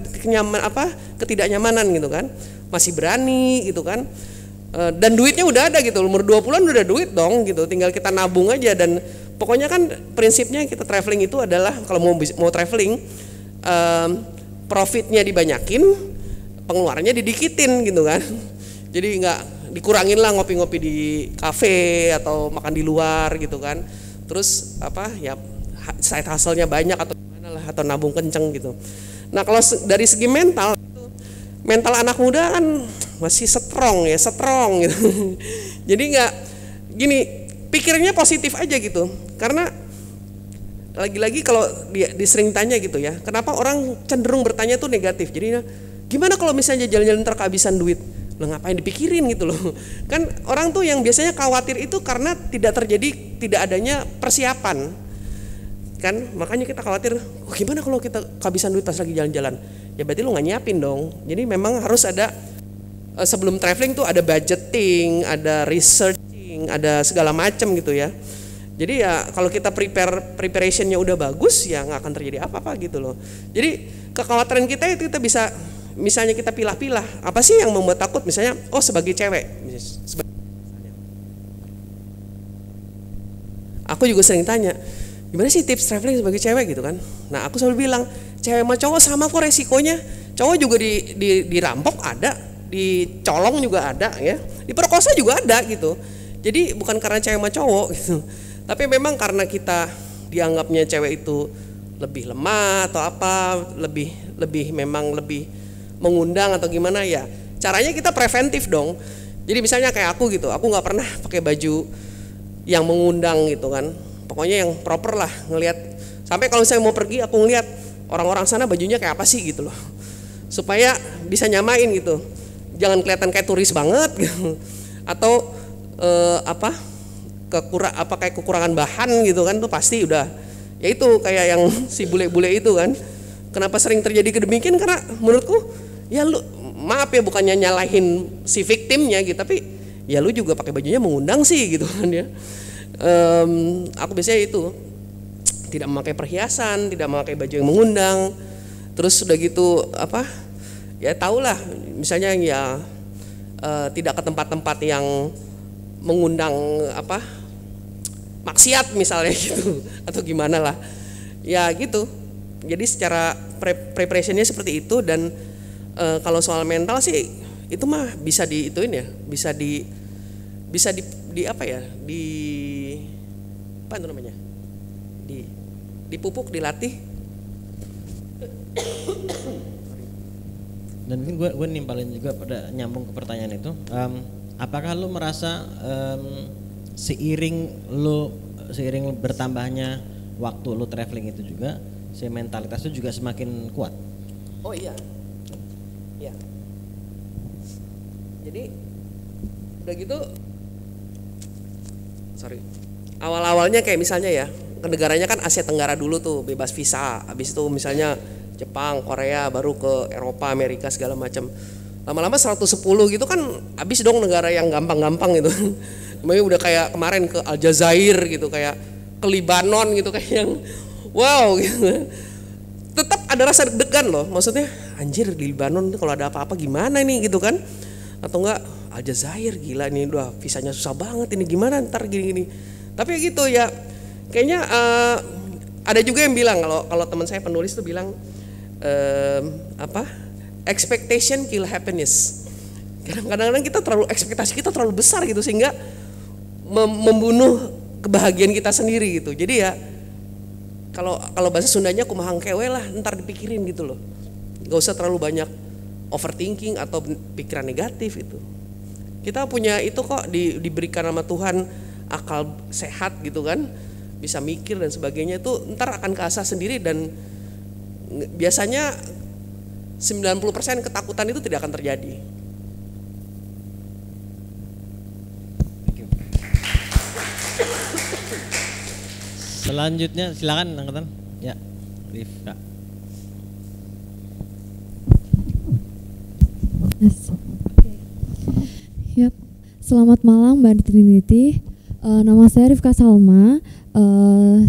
ketidaknyamanan gitu kan. Masih berani gitu kan. Dan duitnya udah ada gitu, umur 20-an udah duit dong gitu, tinggal kita nabung aja. Dan pokoknya kan prinsipnya kita traveling itu adalah kalau mau traveling, profitnya dibanyakin, pengeluarannya didikitin gitu kan. Jadi nggak dikurangin lah ngopi-ngopi di kafe atau makan di luar gitu kan. Terus side hustle-nya banyak atau gimana lah, atau nabung kenceng gitu. Nah kalau dari segi mental anak muda kan masih strong gitu. Jadi nggak gini, pikirnya positif aja gitu. Karena lagi-lagi kalau disering tanya gitu ya, kenapa orang cenderung bertanya tuh negatif. Jadi gimana kalau misalnya jalan-jalan ntar kehabisan duit? Lah ngapain dipikirin gitu loh. Kan orang tuh yang biasanya khawatir itu karena tidak adanya persiapan. Kan makanya kita khawatir, gimana kalau kita kehabisan duit pas lagi jalan-jalan? Ya berarti lu nggak nyiapin dong. Jadi memang harus ada sebelum traveling tuh ada budgeting, ada researching, ada segala macam gitu ya. Jadi ya kalau kita preparationnya udah bagus ya nggak akan terjadi apa-apa gitu loh. Jadi kekhawatiran kita itu kita bisa, misalnya kita pilah-pilah apa sih yang membuat takut, misalnya sebagai cewek. Aku juga sering tanya, gimana sih tips traveling sebagai cewek gitu kan. Nah aku selalu bilang, cewek sama cowok sama kok resikonya. Cowok juga dirampok ada, dicolong juga ada ya, diperkosa juga ada gitu. Jadi bukan karena cewek sama cowok gitu, tapi memang karena kita dianggapnya cewek itu lebih lemah atau apa, lebih mengundang atau gimana ya. Caranya kita preventif dong. Jadi misalnya kayak aku gitu, aku nggak pernah pakai baju yang mengundang gitu kan. Pokoknya yang proper lah, ngelihat. Sampai kalau saya mau pergi aku ngelihat orang-orang sana bajunya kayak apa sih gitu loh, supaya bisa nyamain gitu. Jangan kelihatan kayak turis banget gitu. Atau kayak kekurangan bahan gitu kan, tuh pasti udah. Ya itu kayak yang si bule-bule itu kan. Kenapa sering terjadi kedemikian? Karena menurutku ya lu, maaf ya bukannya nyalahin si victimnya gitu, tapi ya lu juga pakai bajunya mengundang sih gitu kan ya. Aku biasanya itu tidak memakai perhiasan, tidak memakai baju yang mengundang. Terus udah gitu ya tahulah misalnya ya tidak ke tempat-tempat yang mengundang maksiat misalnya gitu atau gimana lah ya gitu. Jadi secara preparationnya seperti itu. Dan kalau soal mental sih itu mah bisa diituin ya, bisa di apa itu namanya, dipupuk, dilatih. Dan mungkin gue nimpalin juga pada nyambung ke pertanyaan itu, apakah lu merasa seiring bertambahnya waktu lu traveling itu juga si mentalitas itu juga semakin kuat? Oh iya. Ya. Jadi udah gitu awal-awalnya kayak misalnya ya, negaranya kan Asia Tenggara dulu tuh bebas visa, habis itu misalnya Jepang, Korea, baru ke Eropa, Amerika segala macam. Lama-lama 110 gitu kan habis dong negara yang gampang-gampang gitu. Kemudian udah kayak kemarin ke Aljazair gitu, kayak ke Libanon gitu, kayak yang wow gitu. Tetap ada rasa deg-degan loh, maksudnya anjir di Libanon kalau ada apa-apa gimana nih gitu kan, atau enggak Aljazair gila nih udah visanya susah banget ini gimana ntar gini-gini. Tapi gitu ya kayaknya ada juga yang bilang kalau teman saya penulis tuh bilang expectation kill happiness. Kadang-kadang kita ekspektasi kita terlalu besar gitu sehingga membunuh kebahagiaan kita sendiri gitu. Jadi ya kalau bahasa Sundanya kumahang kewe lah, ntar dipikirin gitu loh. Gak usah terlalu banyak overthinking atau pikiran negatif itu. Kita punya itu kok diberikan sama Tuhan akal sehat gitu kan, bisa mikir dan sebagainya, itu ntar akan keasah sendiri. Dan biasanya 90% ketakutan itu tidak akan terjadi. Selanjutnya silakan angkatan. Ya, Rifka. Yap. Selamat malam Mbak Trinity. Nama saya Rifka Salma.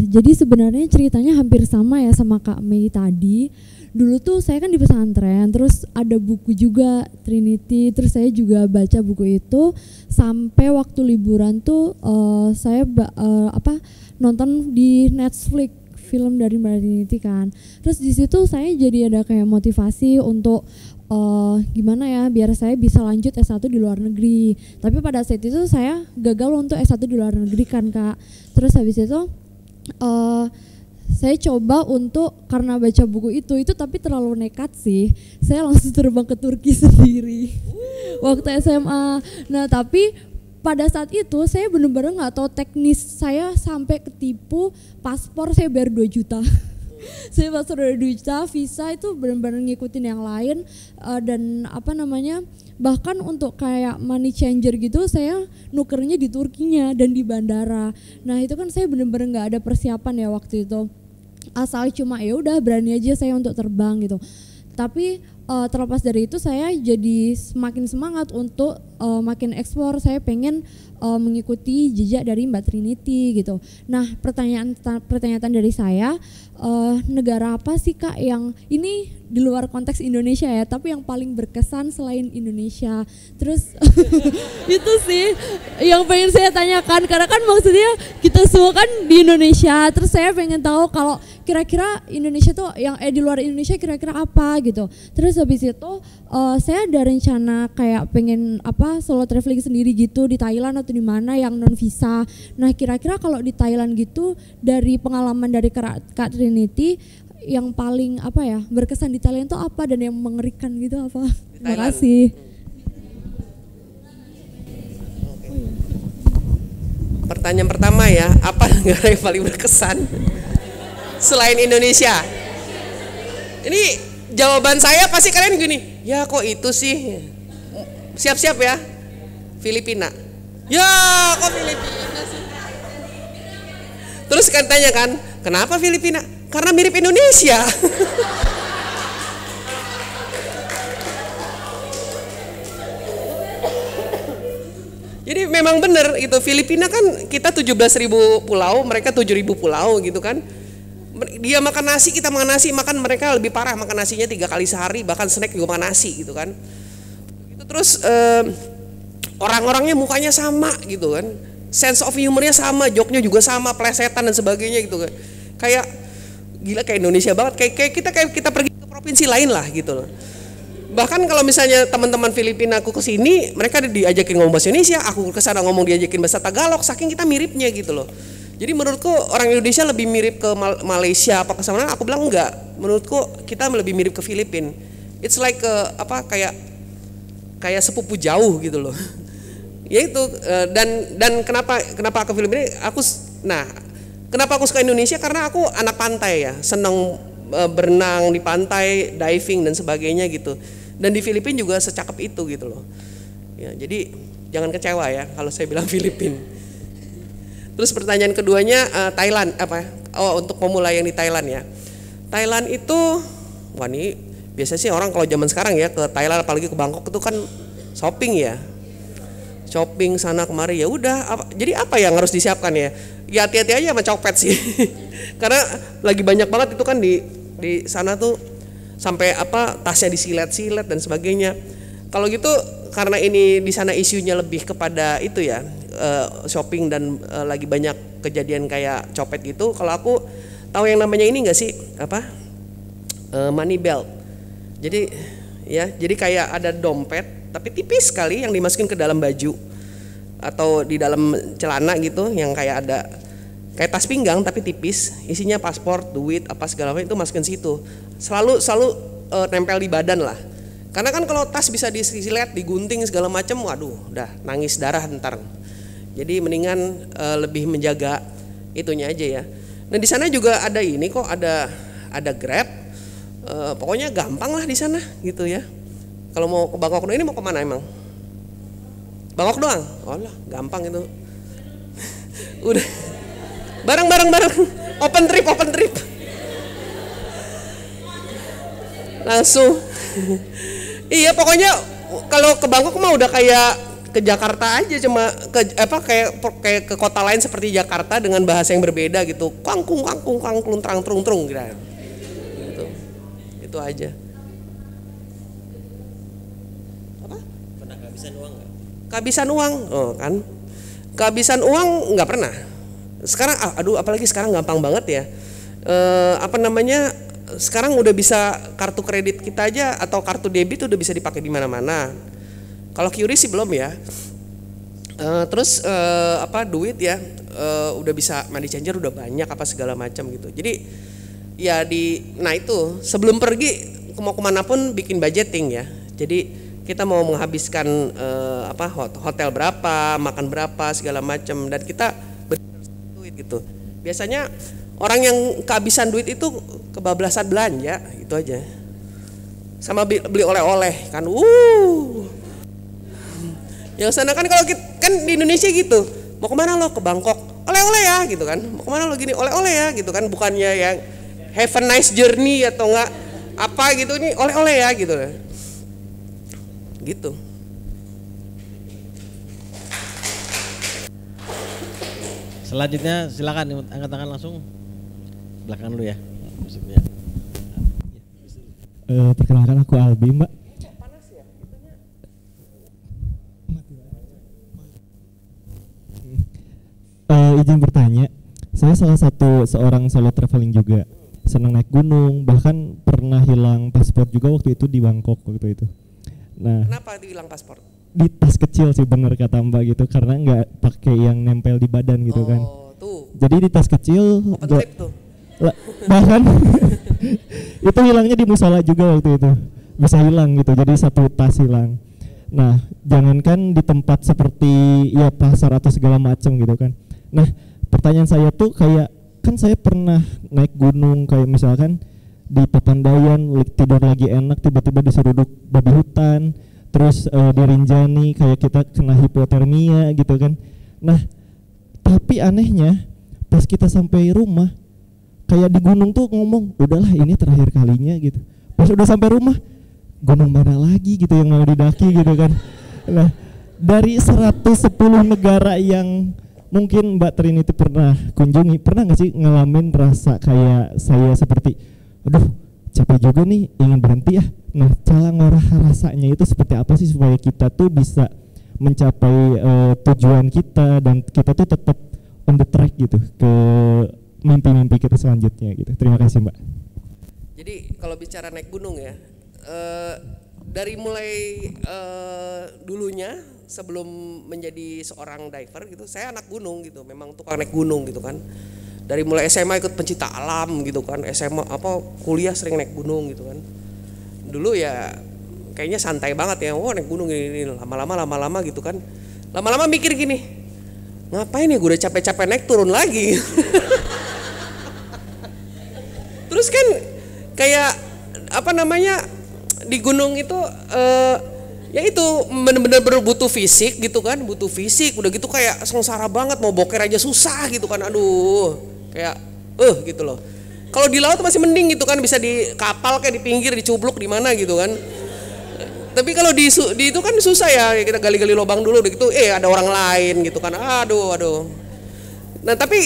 Jadi sebenarnya ceritanya hampir sama ya sama Kak Mei tadi. Dulu tuh saya kan di pesantren, terus ada buku juga Trinity, terus saya juga baca buku itu sampai waktu liburan tuh saya nonton di Netflix film dari Mbak Trinity kan. Terus di situ saya jadi ada kayak motivasi untuk gimana ya biar saya bisa lanjut S1 di luar negeri. Tapi pada saat itu saya gagal untuk S1 di luar negeri kan Kak. Terus habis itu saya coba untuk karena baca buku itu tapi terlalu nekat sih. Saya langsung terbang ke Turki sendiri waktu SMA. Nah tapi pada saat itu saya benar-benar nggak tahu teknis, saya sampai ketipu paspor saya bayar 2 juta. Saya paspor 2 juta, visa itu benar-benar ngikutin yang lain dan bahkan untuk kayak money changer gitu saya nukernya di Turkinya dan di bandara. Nah itu kan saya benar-benar nggak ada persiapan ya waktu itu. Asal cuma ya udah berani aja saya untuk terbang gitu. Tapi terlepas dari itu saya jadi semakin semangat untuk makin ekspor. Saya pengen mengikuti jejak dari Mbak Trinity gitu. Nah pertanyaan dari saya, negara apa sih Kak yang ini di luar konteks Indonesia ya, tapi yang paling berkesan selain Indonesia? Terus itu sih yang pengen saya tanyakan, karena kan maksudnya kita semua kan di Indonesia, terus saya pengen tahu kalau kira-kira Indonesia tuh yang di luar Indonesia kira-kira apa gitu. Terus habis itu saya ada rencana kayak pengen solo traveling sendiri gitu di Thailand atau di mana yang non visa. Nah kira-kira kalau di Thailand gitu dari pengalaman dari Kak Trinity yang paling berkesan di Thailand itu apa dan yang mengerikan gitu apa? Terima kasih. Pertanyaan pertama ya, apa negara yang paling berkesan selain Indonesia? Ini jawaban saya pasti kalian gini, ya kok itu sih? Siap-siap ya, Filipina. Ya kok Filipina sih? Terus kan tanya kan, kenapa Filipina? Karena mirip Indonesia. Jadi memang benar itu, Filipina kan kita 17.000 pulau, mereka 7.000 pulau gitu kan. Dia makan nasi, kita makan nasi, makan mereka lebih parah, makan nasinya 3 kali sehari, bahkan snack juga makan nasi gitu kan. Terus orang-orangnya mukanya sama gitu kan, sense of humornya sama, joknya juga sama, plesetan dan sebagainya gitu kan. Kayak gila kayak Indonesia banget, kayak kita pergi ke provinsi lain lah gitu loh. Bahkan kalau misalnya teman-teman Filipina aku kesini, mereka diajakin ngomong bahasa Indonesia, aku kesana ngomong diajakin bahasa Tagalog, saking kita miripnya gitu loh. Jadi menurutku orang Indonesia lebih mirip ke Malaysia apa ke sana, aku bilang enggak. Menurutku kita lebih mirip ke Filipina. It's like kayak sepupu jauh gitu loh. Ya itu dan kenapa ke Filipina? Kenapa aku suka Indonesia? Karena aku anak pantai ya, senang berenang di pantai, diving dan sebagainya gitu. Dan di Filipina juga secakep itu gitu loh. Ya, jadi jangan kecewa ya kalau saya bilang Filipina. Terus pertanyaan keduanya Thailand apa? Oh, untuk pemula yang di Thailand ya. Thailand itu, wah ini biasa sih orang kalau zaman sekarang ya ke Thailand apalagi ke Bangkok itu kan shopping ya. Shopping sana kemari ya udah. Jadi apa yang harus disiapkan ya? Ya hati-hati aja sama copet sih. Karena lagi banyak banget itu kan di sana tuh sampai apa tasnya disilet-silet dan sebagainya. Kalau gitu karena ini di sana isunya lebih kepada itu ya shopping dan lagi banyak kejadian kayak copet gitu. Kalau aku tahu yang namanya ini nggak sih apa money belt. Jadi kayak ada dompet tapi tipis sekali yang dimasukin ke dalam baju atau di dalam celana gitu yang kayak ada kayak tas pinggang tapi tipis, isinya paspor, duit, apa segala macam itu masukin situ. Selalu nempel di badan lah. Karena kan kalau tas bisa disilet, digunting segala macam, waduh, udah nangis darah ntar. Jadi mendingan lebih menjaga itunya aja ya. Nah di sana juga ada ini kok, ada Grab. Pokoknya gampang lah di sana gitu ya. Kalau mau ke Bangkok ini mau kemana emang? Bangkok doang? Oh lah, gampang itu. Udah. Bareng. Open trip. Langsung. Iya, pokoknya kalau ke Bangkok mah udah kayak ke Jakarta aja, cuma kayak ke kota lain seperti Jakarta dengan bahasa yang berbeda gitu. Kangkung, trung gitu. Itu aja. Kehabisan uang, oh kan? Kehabisan uang nggak pernah. Sekarang, apalagi sekarang gampang banget ya. Sekarang udah bisa kartu kredit kita aja atau kartu debit udah bisa dipakai di mana-mana. Kalau QRIS sih belum ya. Terus duit ya, udah bisa money changer udah banyak apa segala macam gitu. Jadi ya nah itu sebelum pergi mau kemana pun bikin budgeting ya. Jadi kita mau menghabiskan hotel berapa, makan berapa segala macam dan kita duit gitu. Biasanya orang yang kehabisan duit itu kebablasan belanja itu aja. Sama beli oleh-oleh kan. Yang sana kan kalau kita, kan di Indonesia gitu. Mau kemana lo? Ke Bangkok. Oleh-oleh ya gitu kan. Mau kemana lo gini? Oleh-oleh ya gitu kan. Bukannya yang have a nice journey atau enggak apa gitu, ini oleh-oleh ya gitu. Gitu. Selanjutnya silakan angkat tangan langsung belakang dulu ya. Maksudnya. Perkenalkan aku Albi, Mbak. Izin bertanya, saya salah satu seorang solo traveling juga, senang naik gunung, bahkan pernah hilang paspor juga waktu itu di Bangkok waktu itu. Nah, kenapa dibilang paspor? Di tas kecil sih bener kata Mbak gitu, karena nggak pakai yang nempel di badan gitu kan. Tuh. Jadi di tas kecil, bahkan itu hilangnya di musola juga waktu itu, bisa hilang gitu. Jadi satu tas hilang. Nah, jangankan di tempat seperti ya pasar atau segala macam gitu kan. Nah, pertanyaan saya tuh kayak kan saya pernah naik gunung kayak misalkan di Papandayan tidur lagi enak tiba-tiba diseruduk babi hutan, terus di Rinjani kayak kita kena hipotermia gitu kan. Nah, tapi anehnya pas kita sampai rumah kayak di gunung tuh ngomong udahlah ini terakhir kalinya gitu. Pas udah sampai rumah gunung mana lagi gitu yang mau didaki gitu kan. Nah, dari 110 negara yang mungkin Mbak Trinity pernah kunjungi, pernah gak sih ngalamin rasa kayak saya seperti aduh capek juga nih ingin berhenti ya. Nah, cara ngorah rasanya itu seperti apa sih supaya kita tuh bisa mencapai tujuan kita dan kita tuh tetap on the track gitu ke mimpi-mimpi kita selanjutnya gitu. Terima kasih Mbak. Jadi kalau bicara naik gunung ya, dari mulai dulunya sebelum menjadi seorang diver gitu, saya anak gunung gitu, memang tukang naik gunung gitu kan. Dari mulai SMA ikut pencinta alam gitu kan, SMA kuliah sering naik gunung gitu kan. Dulu ya kayaknya santai banget ya, naik gunung ini lama-lama gitu kan. Lama-lama mikir gini, ngapain ya gue udah capek-capek naik turun lagi. Terus kan kayak di gunung itu Ya itu bener-bener butuh fisik gitu kan, butuh fisik, udah gitu kayak sengsara banget, mau boker aja susah gitu kan, aduh kayak gitu loh. Kalau di laut masih mending gitu kan, bisa di kapal kayak di pinggir, dicubluk di mana gitu kan. Tapi kalau di itu kan susah ya, kita gali-gali lubang dulu udah gitu, ada orang lain gitu kan, aduh. Nah tapi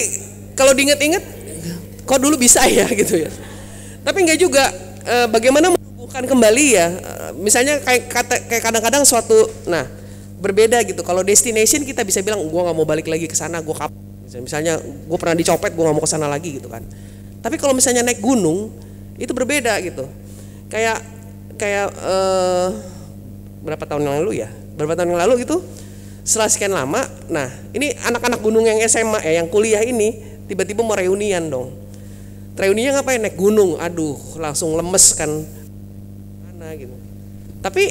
kalau diinget-inget, kok dulu bisa ya gitu ya. Tapi enggak juga, bagaimana menumbuhkan kembali ya, misalnya kayak kadang-kadang suatu, nah berbeda gitu. Kalau destination kita bisa bilang, gue nggak mau balik lagi ke sana, gue kapok. Misalnya gue pernah dicopet, gue nggak mau ke sana lagi gitu kan. Tapi kalau misalnya naik gunung, itu berbeda gitu. Kayak berapa tahun yang lalu gitu, setelah sekian lama, nah ini anak-anak gunung yang SMA yang kuliah ini tiba-tiba mau reunian dong. Reuninya ngapain? Naik gunung, aduh langsung lemes kan, mana gitu. Tapi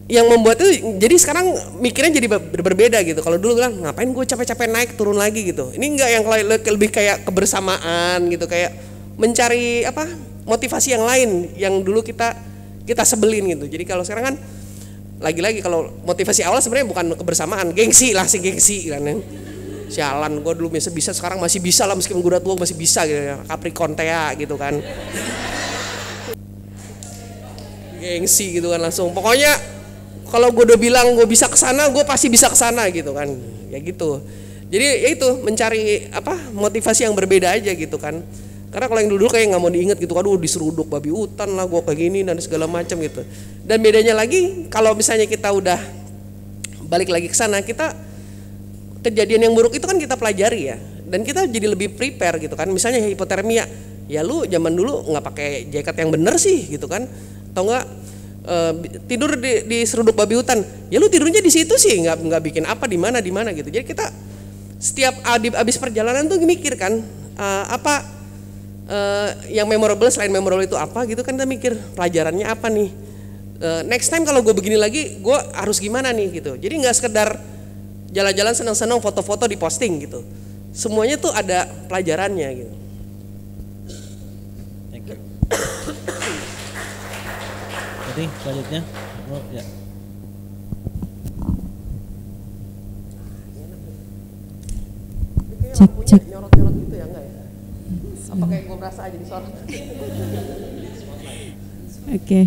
yang membuat itu, jadi sekarang mikirnya jadi berbeda gitu. Kalau dulu bilang ngapain gue capek-capek naik turun lagi gitu. Ini enggak, yang lebih kayak kebersamaan gitu, kayak mencari motivasi yang lain yang dulu kita sebelin gitu. Jadi kalau sekarang kan lagi-lagi kalau motivasi awal sebenarnya bukan kebersamaan, gengsi kan ya. Sialan, gue dulu bisa, sekarang masih bisa lah, meskipun gue udah tua masih bisa gitu ya, Capricorn Tea gitu kan. Gengsi gitu kan langsung. Pokoknya kalau gue udah bilang gue bisa kesana, gue pasti bisa kesana gitu kan. Ya gitu. Jadi ya itu mencari motivasi yang berbeda aja gitu kan. Karena kalau yang dulu kayak nggak mau diinget gitu, aduh diseruduk babi hutan lah, gue kayak gini dan segala macam gitu. Dan bedanya lagi kalau misalnya kita udah balik lagi ke sana, kita kejadian yang buruk itu kan kita pelajari ya, dan kita jadi lebih prepare gitu kan. Misalnya hipotermia, ya lu zaman dulu nggak pakai jaket yang bener sih gitu kan, atau nggak tidur di seruduk babi hutan, ya lu tidurnya di situ sih, nggak bikin apa di mana gitu. Jadi kita setiap abis perjalanan tuh mikir kan yang memorable, selain memorable itu apa gitu kan, kita mikir pelajarannya apa nih, next time kalau gue begini lagi gue harus gimana nih gitu. Jadi nggak sekedar jalan-jalan senang-senang foto-foto di posting gitu, semuanya tuh ada pelajarannya gitu. Thank you. Jadi selanjutnya ya. Cek. Nyorot-nyorot gitu ya, enggak ya? Apa kayak gue merasa aja disorot? Oke.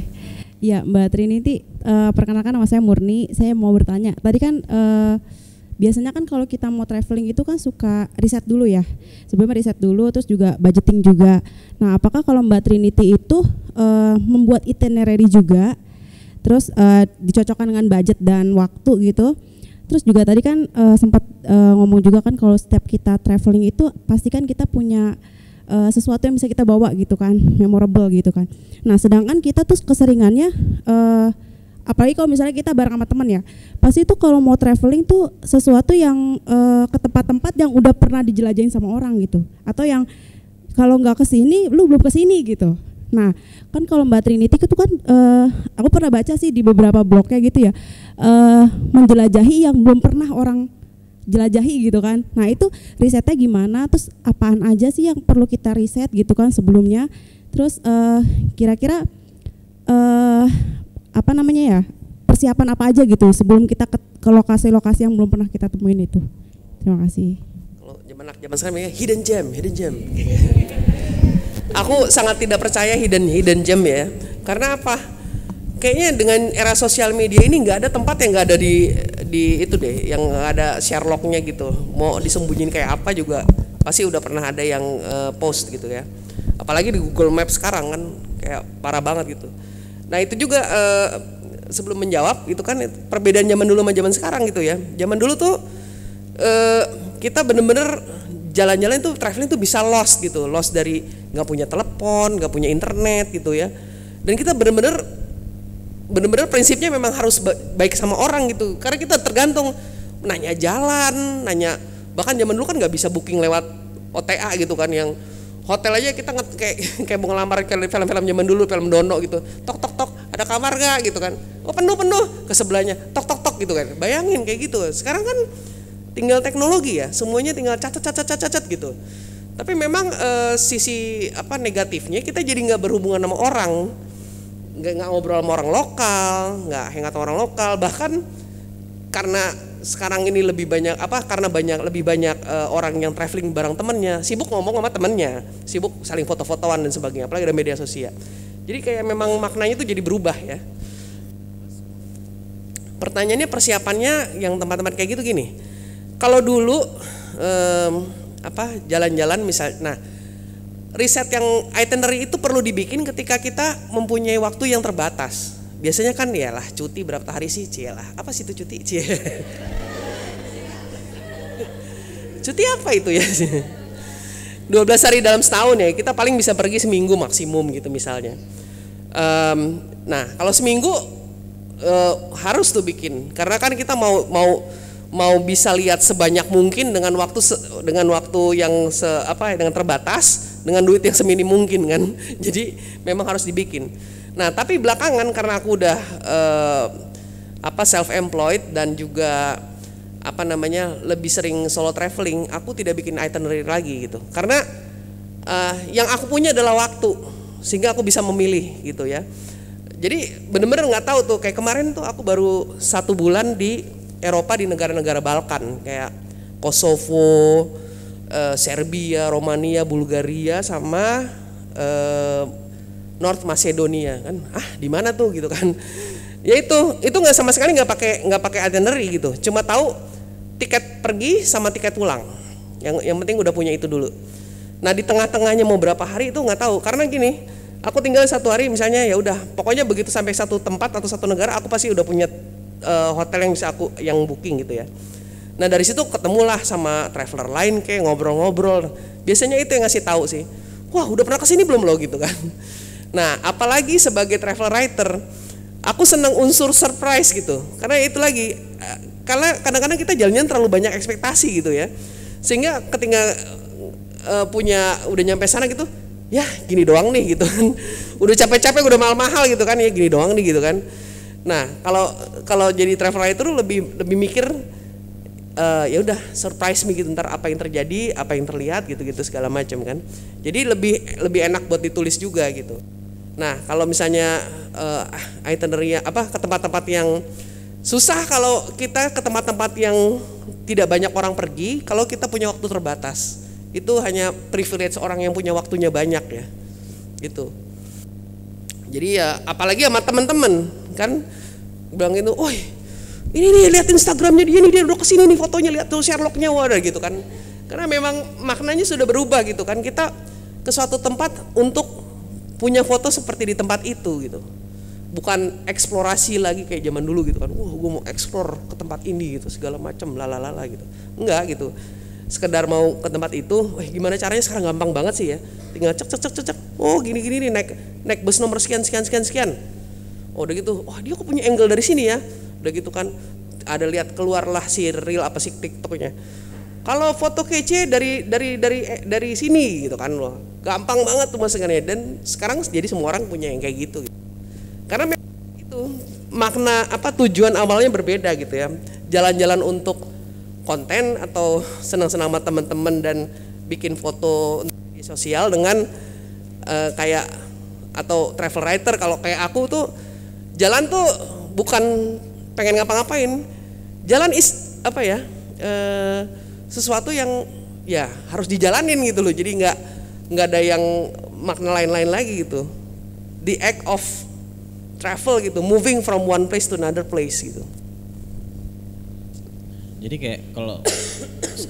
Ya, Mbak Trinity, perkenalkan nama saya Murni. Saya mau bertanya. Tadi kan biasanya kan kalau kita mau traveling itu kan suka riset dulu ya. Sebelumnya riset dulu, terus juga budgeting juga. Nah, apakah kalau Mbak Trinity itu membuat itinerary juga, terus dicocokkan dengan budget dan waktu gitu? Terus juga tadi kan sempat ngomong juga kan kalau setiap kita traveling itu pastikan kita punya sesuatu yang bisa kita bawa gitu kan, memorable gitu kan. Nah sedangkan kita tuh keseringannya apalagi kalau misalnya kita bareng sama teman ya, pasti tuh kalau mau traveling tuh sesuatu yang ke tempat-tempat yang udah pernah dijelajahin sama orang gitu, atau yang kalau nggak kesini lu belum kesini gitu. Nah kan kalau Mbak Trinity itu kan aku pernah baca sih di beberapa blognya gitu ya, menjelajahi yang belum pernah orang jelajahi gitu kan. Nah itu risetnya gimana, terus apaan aja sih yang perlu kita riset gitu kan sebelumnya, terus kira-kira apa namanya ya, persiapan apa aja gitu sebelum kita ke lokasi-lokasi yang belum pernah kita temuin itu. Terima kasih. Kalau zaman sekarang hidden gem. Aku sangat tidak percaya hidden gem ya. Karena apa? Kayaknya dengan era sosial media ini nggak ada tempat yang nggak ada di itu deh, yang nggak ada Sherlocknya gitu. Mau disembunyiin kayak apa juga pasti udah pernah ada yang post gitu ya. Apalagi di Google Maps sekarang kan kayak parah banget gitu. Nah itu juga sebelum menjawab itu kan perbedaan zaman dulu sama zaman sekarang gitu ya. Zaman dulu tuh kita bener-bener jalan-jalan tuh traveling tuh bisa lost gitu, lost dari nggak punya telepon, nggak punya internet gitu ya. Dan kita bener-bener prinsipnya memang harus baik sama orang gitu, karena kita tergantung nanya jalan, bahkan zaman dulu kan nggak bisa booking lewat OTA gitu kan, yang hotel aja kita kayak mau ngelamar ke film-film zaman dulu, film Dono gitu, tok ada kamar nggak gitu kan, oh penuh ke sebelahnya, tok gitu kan, bayangin kayak gitu. Sekarang kan tinggal teknologi ya, semuanya tinggal cacat gitu. Tapi memang sisi negatifnya kita jadi nggak berhubungan sama orang, nggak ngobrol sama orang lokal, nggak hangout sama orang lokal, bahkan karena sekarang ini lebih banyak lebih banyak orang yang traveling bareng temennya, sibuk ngomong sama temennya, sibuk saling foto-fotoan dan sebagainya, apalagi ada media sosial. Jadi kayak memang maknanya itu jadi berubah ya. Pertanyaannya persiapannya yang tempat-tempat kayak gitu gini. Kalau dulu jalan-jalan misal, riset yang itinerary itu perlu dibikin ketika kita mempunyai waktu yang terbatas. Biasanya kan ya lah cuti berapa hari sih, cielah. Apa sih itu cuti? Cuti apa itu ya? 12 hari dalam setahun ya, kita paling bisa pergi seminggu maksimum gitu misalnya. Nah kalau seminggu harus tuh bikin, karena kan kita mau bisa lihat sebanyak mungkin dengan waktu yang dengan terbatas, dengan duit yang seminim mungkin kan. Jadi memang harus dibikin. Nah tapi belakangan karena aku udah self employed dan juga lebih sering solo traveling, aku tidak bikin itinerary lagi gitu. Karena yang aku punya adalah waktu, sehingga aku bisa memilih gitu ya. Jadi bener-bener nggak tahu tuh, kayak kemarin tuh aku baru 1 bulan di Eropa, di negara-negara Balkan kayak Kosovo, Serbia, Romania, Bulgaria sama North Macedonia kan. Di mana tuh gitu kan. Ya itu nggak sama sekali nggak pakai itinerary gitu. Cuma tahu tiket pergi sama tiket pulang. Yang penting udah punya itu dulu. Nah di tengah-tengahnya mau berapa hari itu nggak tahu, karena gini, aku tinggal 1 hari misalnya, ya udah pokoknya begitu sampai satu tempat atau satu negara aku pasti udah punya hotel yang bisa yang booking gitu ya. Nah dari situ ketemulah sama traveler lain kayak ngobrol-ngobrol. Biasanya itu yang ngasih tahu sih. Wah udah pernah kesini belum lo gitu kan. Nah apalagi sebagai travel writer, aku senang unsur surprise gitu. Karena itu lagi, karena kadang-kadang kita jalannya terlalu banyak ekspektasi gitu ya. Sehingga ketika udah nyampe sana gitu, ya gini doang nih gitu kan. Udah capek-capek, udah mahal-mahal gitu kan, ya gini doang nih gitu kan. Nah kalau jadi travel writer lebih mikir, ya udah surprise me gitu, ntar apa yang terjadi, apa yang terlihat gitu-gitu segala macam kan. Jadi lebih enak buat ditulis juga gitu. Nah kalau misalnya itinerary ke tempat-tempat yang susah, kalau kita ke tempat-tempat yang tidak banyak orang pergi, kalau kita punya waktu terbatas, itu hanya privilege orang yang punya waktunya banyak ya gitu. Jadi ya apalagi sama teman-teman kan bilang itu, "Woi, ini nih lihat Instagramnya dia nih, dia udah kesini nih fotonya, lihat tuh Sherlocknya, wadah gitu kan." Karena memang maknanya sudah berubah gitu kan, kita ke suatu tempat untuk punya foto seperti di tempat itu gitu, bukan eksplorasi lagi kayak zaman dulu gitu kan. Wah gue mau explore ke tempat ini gitu segala macam lalalala gitu, enggak gitu, sekedar mau ke tempat itu. Gimana caranya sekarang gampang banget sih ya, tinggal cek, oh gini nih, naik bus nomor sekian. Oh udah gitu, wah dia kok punya angle dari sini ya, udah gitu kan, ada lihat keluarlah si reel apa sih TikToknya. Kalau foto kece dari sini gitu kan loh, gampang banget tuh masukannya. Dan sekarang jadi semua orang punya yang kayak gitu. Karena itu makna tujuan awalnya berbeda gitu ya. Jalan-jalan untuk konten atau senang-senang sama teman-teman dan bikin foto di sosial dengan kayak atau travel writer. Kalau kayak aku tuh jalan tuh bukan pengen ngapa-ngapain. Jalan sesuatu yang ya harus dijalanin gitu loh. Jadi nggak ada yang makna lain-lain lagi gitu. The act of travel gitu, moving from one place to another place gitu. Jadi kayak kalau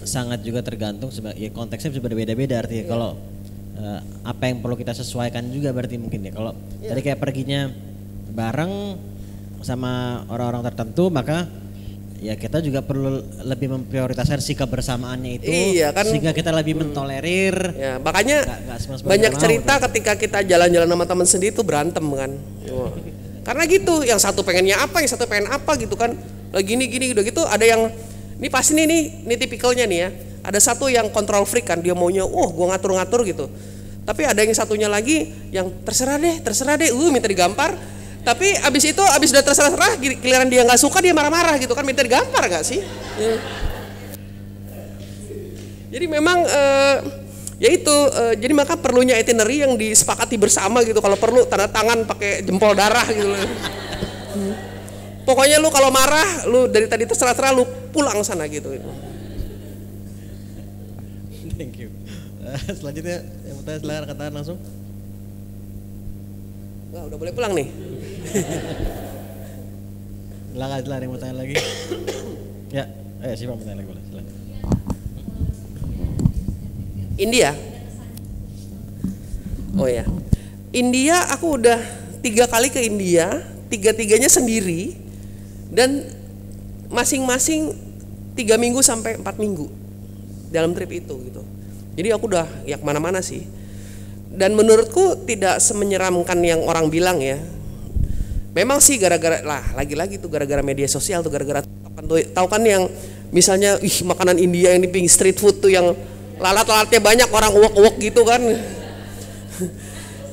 sangat juga tergantung, ya konteksnya bisa berbeda-beda artinya. Kalau apa yang perlu kita sesuaikan juga berarti mungkin ya. Kalau tadi kayak perginya bareng sama orang-orang tertentu, maka ya kita juga perlu lebih memprioritaskan si kebersamaannya itu, iya, kan, sehingga kita lebih mentolerir. Ya, makanya banyak cerita ketika kita jalan-jalan sama teman sendiri itu berantem kan. Karena gitu, yang satu pengennya apa, yang satu pengen apa gitu kan. Gini udah gitu ada yang ini pasti ini tipikalnya nih ya. Ada satu yang control freak kan, dia maunya gua ngatur-ngatur gitu. Tapi ada yang satunya lagi yang terserah deh, minta digampar. Tapi abis udah terserah, giliran dia nggak suka dia marah-marah gitu kan, minta digampar nggak sih? Jadi memang Ya itu, jadi maka perlunya itinerary yang disepakati bersama gitu. Kalau perlu tanda tangan pakai jempol darah gitu loh. Pokoknya lu kalau marah, lu dari tadi terserah lu pulang sana gitu. Thank you. Selanjutnya yang mau tanya silakan katakan langsung. Wah, udah boleh pulang nih. Silakan yang mau tanya lagi. Ya, siapa mau tanya lagi boleh. Silakan. India. Oh ya, India aku udah 3 kali ke India, 3-tiganya sendiri dan masing-masing 3 minggu sampai 4 minggu dalam trip itu gitu. Jadi aku udah ya kemana-mana sih. Dan menurutku tidak semenyeramkan yang orang bilang ya. Memang sih gara-gara lagi-lagi tuh gara-gara media sosial tuh gara-gara tahu kan yang misalnya makanan India yang di pinggir street food tuh yang lalat-lalatnya banyak, orang uwek-uwek gitu kan.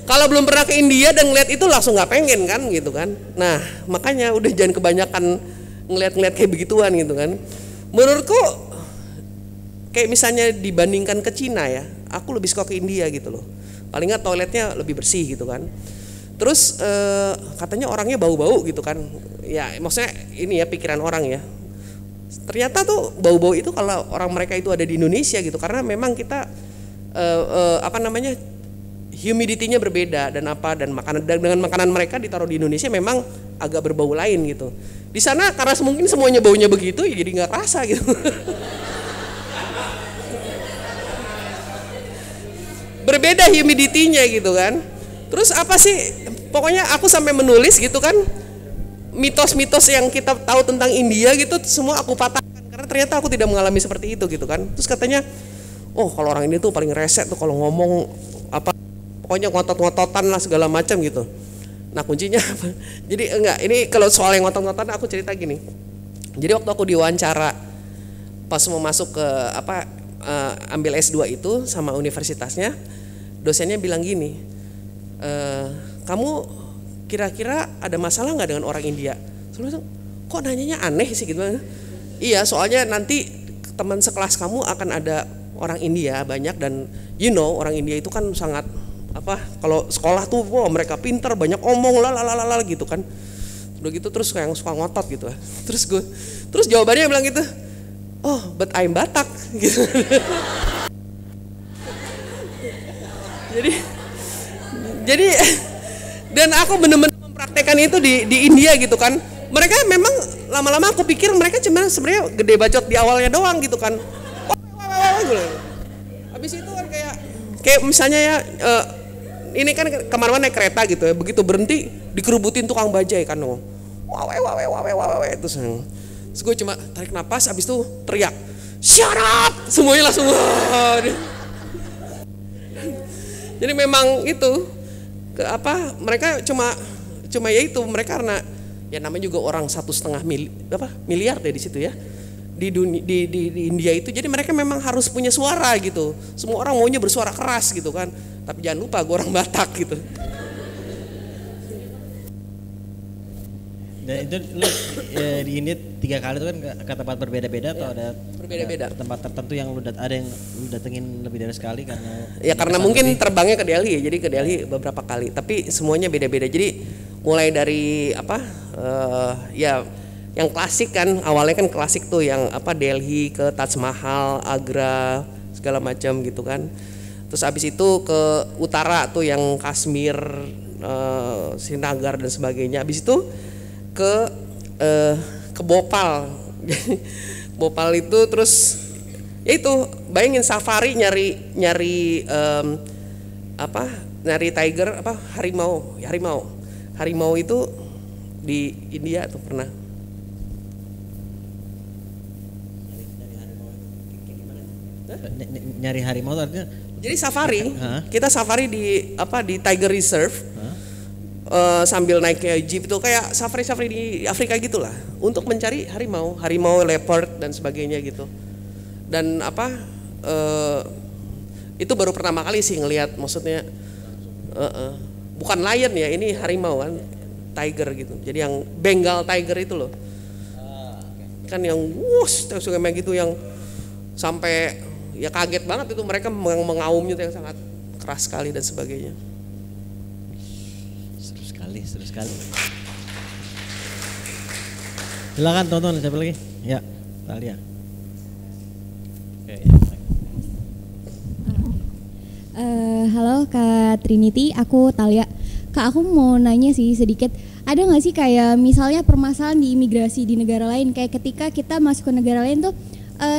Kalau belum pernah ke India dan ngeliat itu langsung nggak pengen kan gitu kan. Nah makanya udah jangan kebanyakan ngeliat-ngeliat kayak begituan gitu kan. Menurutku kayak misalnya dibandingkan ke Cina ya, aku lebih suka ke India gitu loh. Paling nggak toiletnya lebih bersih gitu kan. Terus katanya orangnya bau-bau gitu kan. Ya maksudnya ini ya pikiran orang ya. Ternyata tuh bau-bau itu kalau orang mereka itu ada di Indonesia gitu, karena memang kita humidity-nya berbeda dan dengan makanan mereka ditaruh di Indonesia memang agak berbau lain gitu. Di sana karena mungkin semuanya baunya begitu ya jadi nggak kerasa gitu. Berbeda humidity-nya gitu kan. Terus apa sih? Pokoknya aku sampai menulis gitu kan. Mitos-mitos yang kita tahu tentang India gitu semua aku patahkan karena ternyata aku tidak mengalami seperti itu gitu kan. Terus katanya, oh kalau orang ini tuh paling resek tuh kalau ngomong apa, pokoknya ngotot-ngototan lah segala macam gitu. Nah kuncinya apa? Jadi enggak, ini kalau soal yang ngotot-ngototan aku cerita gini. Jadi waktu aku diwawancara pas mau masuk ke ambil S2 itu sama universitasnya, dosennya bilang gini, kamu kira-kira ada masalah nggak dengan orang India? Soalnya kok nanyanya aneh sih gitu. Iya, soalnya nanti teman sekelas kamu akan ada orang India banyak dan orang India itu kan sangat kalau sekolah tuh mereka pintar, banyak omong lalalala gitu kan. Udah gitu terus kayak suka ngotot gitu. Terus jawabannya bilang gitu, oh but I'm Batak gitu. Jadi dan aku benar-benar mempraktekkan itu di India gitu kan. Mereka memang lama-lama aku pikir mereka cuma sebenarnya gede bacot di awalnya doang gitu kan. Habis itu kan kayak misalnya ya ini kan kemana-mana naik kereta gitu ya, begitu berhenti dikerubutin tukang bajai kan. Wawe terus gue cuma tarik napas, habis itu teriak shut up, semuanya langsung jadi memang itu mereka cuma ya itu mereka karena ya namanya juga orang 1,5 miliar deh di situ ya di India itu, jadi mereka memang harus punya suara gitu, semua orang maunya bersuara keras gitu kan, tapi jangan lupa gue orang Batak gitu. Dan itu di India 3 kali itu kan ke tempat berbeda-beda atau ada berbeda-beda tempat tertentu yang ada yang lu datengin lebih dari sekali karena mungkin terbangnya ke Delhi ya, jadi ke Delhi beberapa kali, tapi semuanya beda-beda. Jadi mulai dari yang klasik kan, awalnya kan klasik tuh yang Delhi ke Taj Mahal, Agra segala macam gitu kan. Terus habis itu ke utara tuh yang Kashmir, Srinagar dan sebagainya. Habis itu ke Bhopal. Bhopal itu terus ya itu bayangin safari nyari tiger harimau itu di India tuh pernah. Nyari harimau artinya jadi safari, kita safari di Tiger Reserve. Sambil naik jeep itu kayak safari di Afrika gitulah untuk mencari harimau, leopard dan sebagainya gitu. Dan itu baru pertama kali sih ngelihat, maksudnya bukan lion ya, ini harimau kan, tiger gitu. Jadi yang Bengal tiger itu loh. Kan yang kayak gitu yang sampai ya kaget banget itu, mereka mengaumnya yang sangat keras sekali dan sebagainya. Seru sekali. Silakan tonton, siapa lagi? Ya, Talia. Halo Kak Trinity, aku Talia. Kak, aku mau nanya sih sedikit, ada nggak sih kayak misalnya permasalahan di imigrasi di negara lain, kayak ketika kita masuk ke negara lain tuh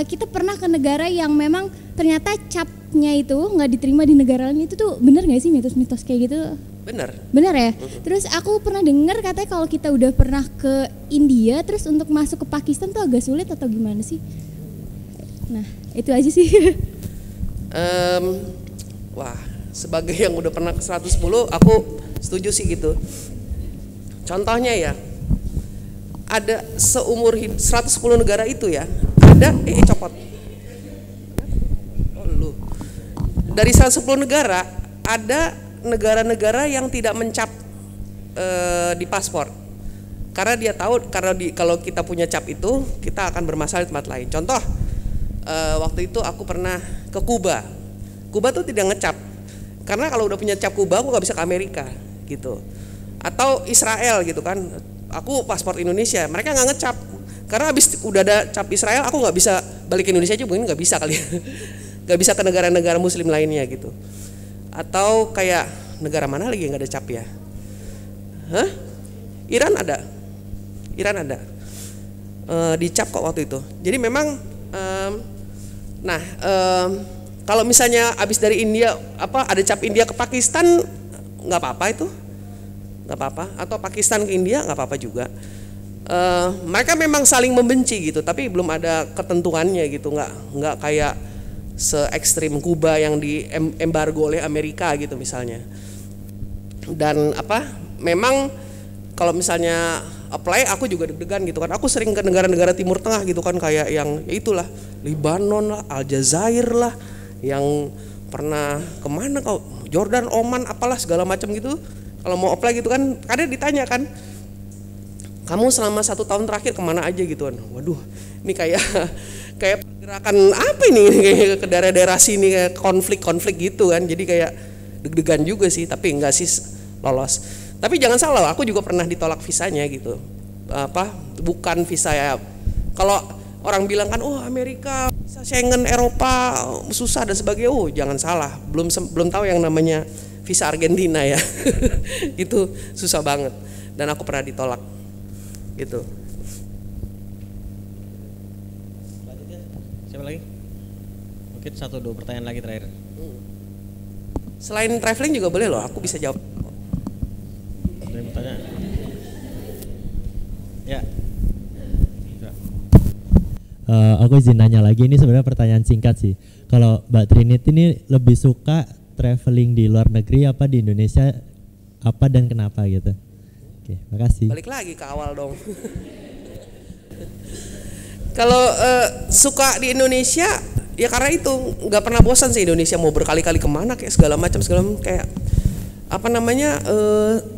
kita pernah ke negara yang memang ternyata capnya itu nggak diterima di negara lain, itu tuh bener nggak sih mitos-mitos kayak gitu? Bener ya. Terus aku pernah dengar katanya kalau kita udah pernah ke India terus untuk masuk ke Pakistan tuh agak sulit atau gimana sih? Nah itu aja sih. Wah, sebagai yang udah pernah ke 110 aku setuju sih gitu. Contohnya ya, ada seumur 110 negara itu ya, ada copot. Oh lu. Dari 110 negara ada negara-negara yang tidak mencap di paspor. Karena dia tahu kalau kita punya cap itu, kita akan bermasalah di tempat lain. Contoh, waktu itu aku pernah ke Kuba. Kuba tuh tidak ngecap. Karena kalau udah punya cap Kuba, aku nggak bisa ke Amerika gitu. Atau Israel gitu kan. Aku paspor Indonesia, mereka nggak ngecap. Karena habis udah ada cap Israel, aku nggak bisa balik ke Indonesia juga, mungkin nggak bisa kali ya. Nggak bisa ke negara-negara Muslim lainnya gitu. Atau kayak negara mana lagi yang nggak ada cap ya? Hah? Iran ada. Dicap kok waktu itu. Jadi memang, kalau misalnya abis dari India ada cap India ke Pakistan, nggak apa-apa itu, nggak apa-apa. Atau Pakistan ke India nggak apa-apa juga. Mereka memang saling membenci gitu, tapi belum ada ketentuannya gitu, nggak kayak se-ekstrim Kuba yang diembargo oleh Amerika gitu misalnya. Dan memang kalau misalnya apply aku juga deg-degan gitu kan. Aku sering ke negara-negara Timur Tengah gitu kan, kayak yang ya itulah Libanon lah, Aljazair lah, yang pernah kemana kau, Jordan, Oman, apalah segala macam gitu. Kalau mau apply gitu kan, kadang ditanya kan, kamu selama 1 tahun terakhir kemana aja gitu kan. Waduh, ini kayak pergerakan apa ini, kayak ke daerah-daerah sini, kayak konflik gitu kan. Jadi kayak deg-degan juga sih, tapi enggak sih lolos. Tapi jangan salah, aku juga pernah ditolak visanya gitu. Bukan visa ya. Kalau orang bilang kan, oh Amerika, visa Schengen, Eropa susah dan sebagainya. Oh jangan salah, belum tahu yang namanya visa Argentina ya. Itu susah banget. Dan aku pernah ditolak gitu. Siapa lagi? Mungkin 1-2 pertanyaan lagi terakhir. Selain traveling juga boleh loh, aku bisa jawab. Ada yang bertanya? Ya. Aku izin nanya lagi, ini sebenarnya pertanyaan singkat sih. Kalau Mbak Trinity ini lebih suka traveling di luar negeri apa di Indonesia, apa dan kenapa gitu? Oke, makasih. Balik lagi ke awal dong. Kalau suka di Indonesia ya karena itu nggak pernah bosan sih Indonesia, mau berkali-kali kemana kayak segala macam kayak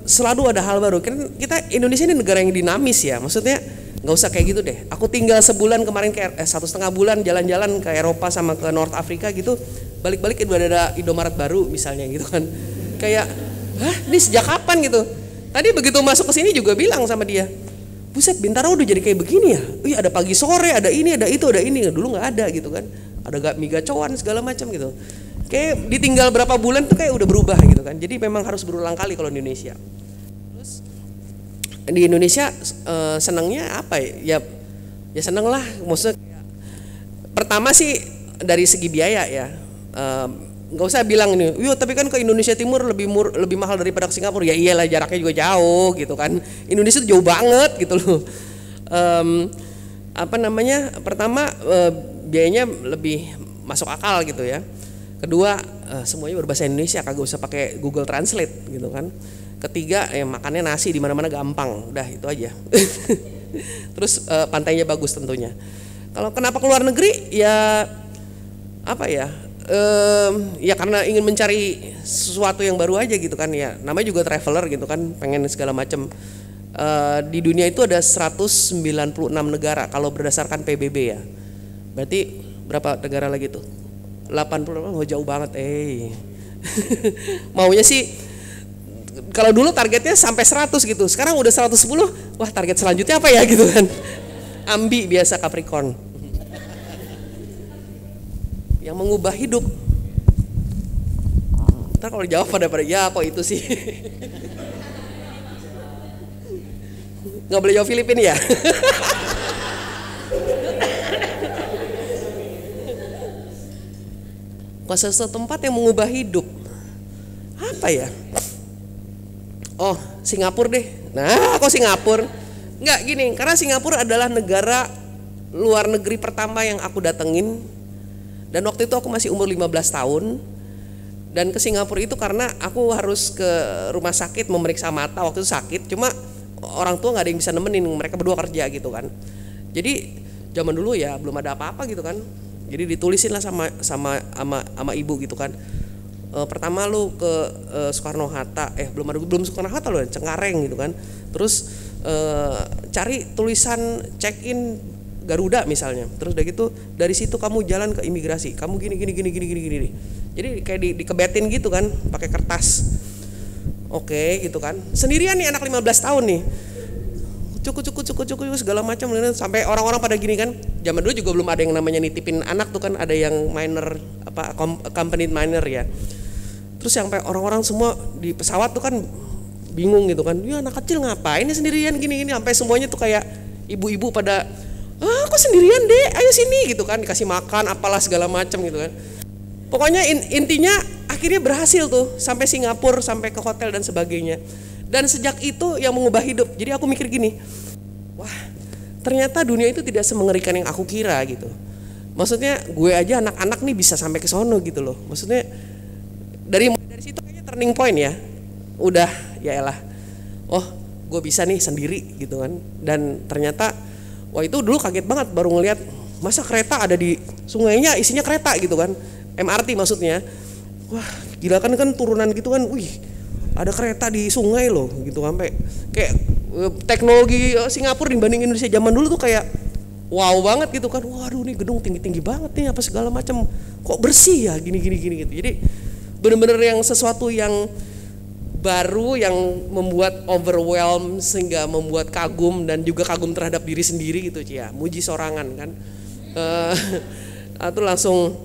selalu ada hal baru. Kita Indonesia ini negara yang dinamis ya, maksudnya nggak usah kayak gitu deh. Aku tinggal sebulan kemarin 1,5 bulan jalan-jalan ke Eropa sama ke North Africa gitu, balik-balik udah ada Indomaret baru misalnya gitu kan. Kayak, hah ini sejak kapan gitu? Tadi begitu masuk ke sini juga bilang sama dia, buset Bintaro udah jadi kayak begini ya? Wih ada pagi sore, ada ini, ada itu, ada ini. Dulu nggak ada gitu kan. Ada mie gacoan segala macam gitu. Kayak ditinggal berapa bulan tuh kayak udah berubah gitu kan. Jadi memang harus berulang kali kalau di Indonesia. Terus di Indonesia senangnya apa ya? Ya seneng lah. Maksudnya pertama sih dari segi biaya ya. Nggak usah bilang ini, tapi kan ke Indonesia Timur lebih mahal daripada ke Singapura. Ya iyalah jaraknya juga jauh gitu kan. Indonesia tuh jauh banget gitu loh. Pertama biayanya lebih masuk akal gitu ya. Kedua semuanya berbahasa Indonesia, kagak usah pakai Google Translate gitu kan. Ketiga makannya nasi di mana-mana gampang, udah itu aja. Terus pantainya bagus tentunya. Kalau kenapa ke luar negeri ya ya karena ingin mencari sesuatu yang baru aja gitu kan ya. Namanya juga traveler gitu kan, pengen segala macam. Di dunia itu ada 196 negara kalau berdasarkan PBB ya. Berarti berapa negara lagi tuh? 80 jauh banget. Maunya sih kalau dulu targetnya sampai 100 gitu. Sekarang udah 110. Wah, target selanjutnya apa ya gitu kan. Ambi biasa Capricorn. Yang mengubah hidup. Ntar kalau dijawab pada ya kok itu sih. Nggak boleh jawab Filipina ya. Sesuatu tempat yang mengubah hidup. Apa ya? Oh, Singapura deh. Nah, kok Singapura? Enggak gini, karena Singapura adalah negara luar negeri pertama yang aku datengin. Dan waktu itu aku masih umur 15 tahun. Dan ke Singapura itu karena aku harus ke rumah sakit memeriksa mata, waktu itu sakit. Cuma orang tua nggak ada yang bisa nemenin, mereka berdua kerja gitu kan. Jadi zaman dulu ya belum ada apa-apa gitu kan. Jadi ditulisin lah sama ibu gitu kan. Pertama lu ke Soekarno Hatta, belum Soekarno Hatta loh, Cengkareng gitu kan. Terus cari tulisan check in Garuda misalnya. Terus udah gitu dari situ kamu jalan ke imigrasi. Kamu gini. Jadi kayak dikebetin gitu kan, pakai kertas. Oke, gitu kan. Sendirian nih anak 15 tahun nih. Cukup segala macam sampai orang-orang pada gini kan. Zaman dulu juga belum ada yang namanya nitipin anak tuh kan, ada yang minor accompanied minor ya. Terus sampai orang-orang semua di pesawat tuh kan bingung gitu kan. Ya anak kecil ngapain nih sendirian gini sampai semuanya tuh kayak ibu-ibu pada kok sendirian deh, ayo sini gitu kan, dikasih makan apalah segala macam gitu kan. Pokoknya intinya akhirnya berhasil tuh sampai Singapura, sampai ke hotel dan sebagainya. Dan sejak itu yang mengubah hidup. Jadi aku mikir gini, wah ternyata dunia itu tidak semengerikan yang aku kira gitu. Maksudnya gue aja anak-anak nih bisa sampai ke sono gitu loh. Maksudnya dari situ kayaknya turning point ya. Udah ya elah, oh gue bisa nih sendiri gitu kan. Dan ternyata wah itu dulu kaget banget baru ngelihat masa kereta ada di sungainya isinya kereta gitu kan. MRT maksudnya. Wah gila kan turunan gitu kan, wih ada kereta di sungai loh gitu, sampai kayak teknologi Singapura dibanding Indonesia zaman dulu tuh kayak wow banget gitu kan. Waduh nih gedung tinggi-tinggi banget nih apa segala macam, kok bersih ya gini gitu. Jadi bener-bener yang sesuatu yang baru yang membuat overwhelm sehingga membuat kagum dan juga kagum terhadap diri sendiri gitu ya, muji sorangan kan. Itu langsung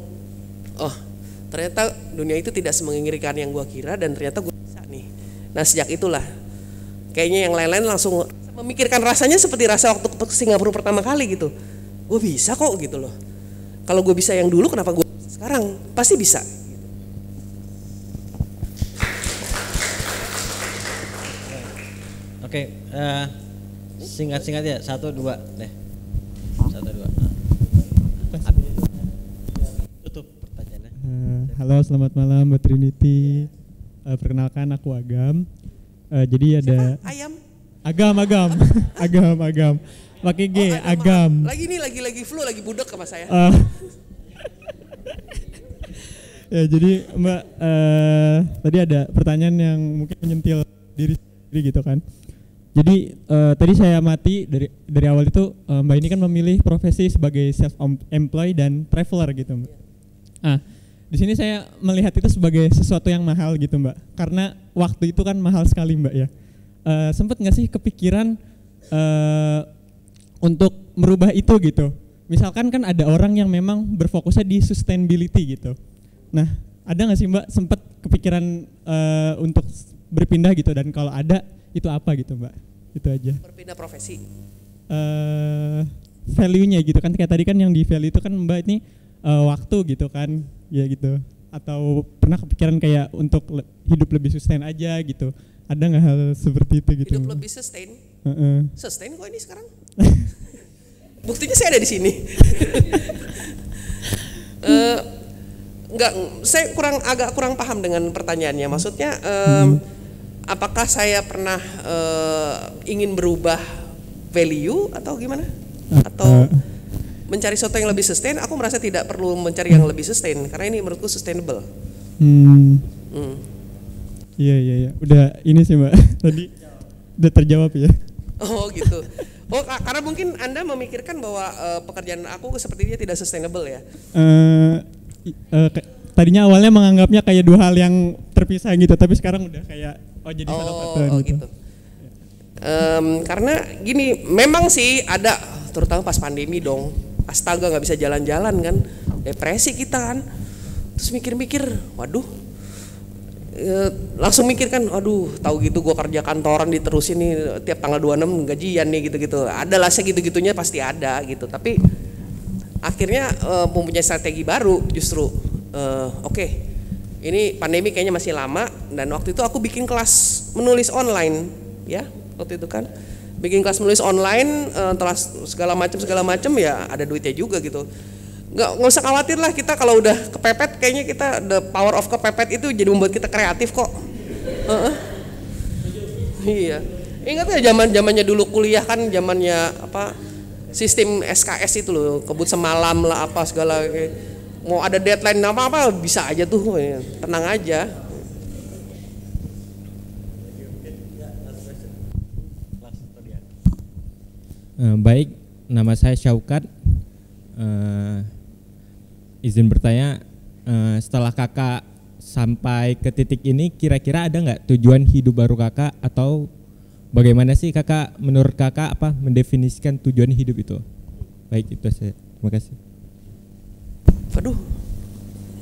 oh ternyata dunia itu tidak semengerikan yang gua kira dan ternyata gua bisa nih. Nah sejak itulah kayaknya yang lain-lain langsung memikirkan rasanya seperti rasa waktu ke Singapura pertama kali gitu. Gue bisa kok gitu loh. Kalau gue bisa yang dulu kenapa gue sekarang? Pasti bisa. Oke, singkat-singkat ya, 1, 2 deh. 1, 2. Tutup pertanyaannya. Halo, selamat malam Mbak Trinity. Perkenalkan aku Agam. Jadi ada siapa? Ayam. Agam. Pakai G, Agam. Lagi flu, lagi budek sama saya. Ya, jadi Mbak tadi ada pertanyaan yang mungkin menyentil diri sendiri gitu kan. Jadi tadi saya amati dari awal itu Mbak ini kan memilih profesi sebagai self-employed dan traveler gitu Mbak. Di sini saya melihat itu sebagai sesuatu yang mahal gitu Mbak, karena waktu itu kan mahal sekali Mbak ya. Sempet nggak sih kepikiran untuk merubah itu gitu? Misalkan kan ada orang yang memang berfokusnya di sustainability gitu. Nah ada nggak sih Mbak sempet kepikiran untuk berpindah gitu, dan kalau ada itu apa gitu Mbak? Itu aja. Berpindah profesi. Value-nya gitu kan, kayak tadi kan yang di value itu kan Mbak ini waktu gitu kan, ya gitu. Atau pernah kepikiran kayak untuk hidup lebih sustain aja gitu? Ada nggak hal seperti itu gitu? Hidup lebih sustain? Sustain kok ini sekarang. Buktinya saya ada di sini. Enggak, saya agak kurang paham dengan pertanyaannya. Maksudnya apakah saya pernah ingin berubah value atau gimana? Atau mencari sesuatu yang lebih sustain? Aku merasa tidak perlu mencari yang lebih sustain karena ini menurutku sustainable. Iya. Udah ini sih Mbak. Tadi udah terjawab ya. Oh gitu. Oh karena mungkin Anda memikirkan bahwa pekerjaan aku sepertinya tidak sustainable ya. tadinya awalnya menganggapnya kayak dua hal yang terpisah gitu, tapi sekarang udah kayak jadi salah satu gitu. Karena gini, memang sih ada, terutama pas pandemi dong, astaga nggak bisa jalan-jalan kan, depresi kita kan, terus mikir-mikir, waduh, langsung mikir kan, aduh tahu gitu gue kerja kantoran diterusin nih tiap tanggal 26 gajian nih gitu-gitu, adalah segitu-gitunya pasti ada gitu, tapi akhirnya mempunyai strategi baru justru, oke, ini pandemi kayaknya masih lama, dan waktu itu aku bikin kelas menulis online, ya. Waktu itu kan bikin kelas menulis online, telah segala macam ya ada duitnya juga gitu. Nggak usah khawatir lah, kita kalau udah kepepet kayaknya kita the power of kepepet itu jadi membuat kita kreatif kok. Iya, ingat ya zamannya dulu kuliah kan, zamannya apa sistem SKS itu loh, kebut semalam lah apa segala, mau ada deadline apa bisa aja tuh, tenang aja. Baik, nama saya Syaukat. Izin bertanya, setelah kakak sampai ke titik ini, kira-kira ada nggak tujuan hidup baru kakak, atau bagaimana sih kakak, menurut kakak apa mendefinisikan tujuan hidup itu? Baik, itu saya. Terima kasih. Waduh,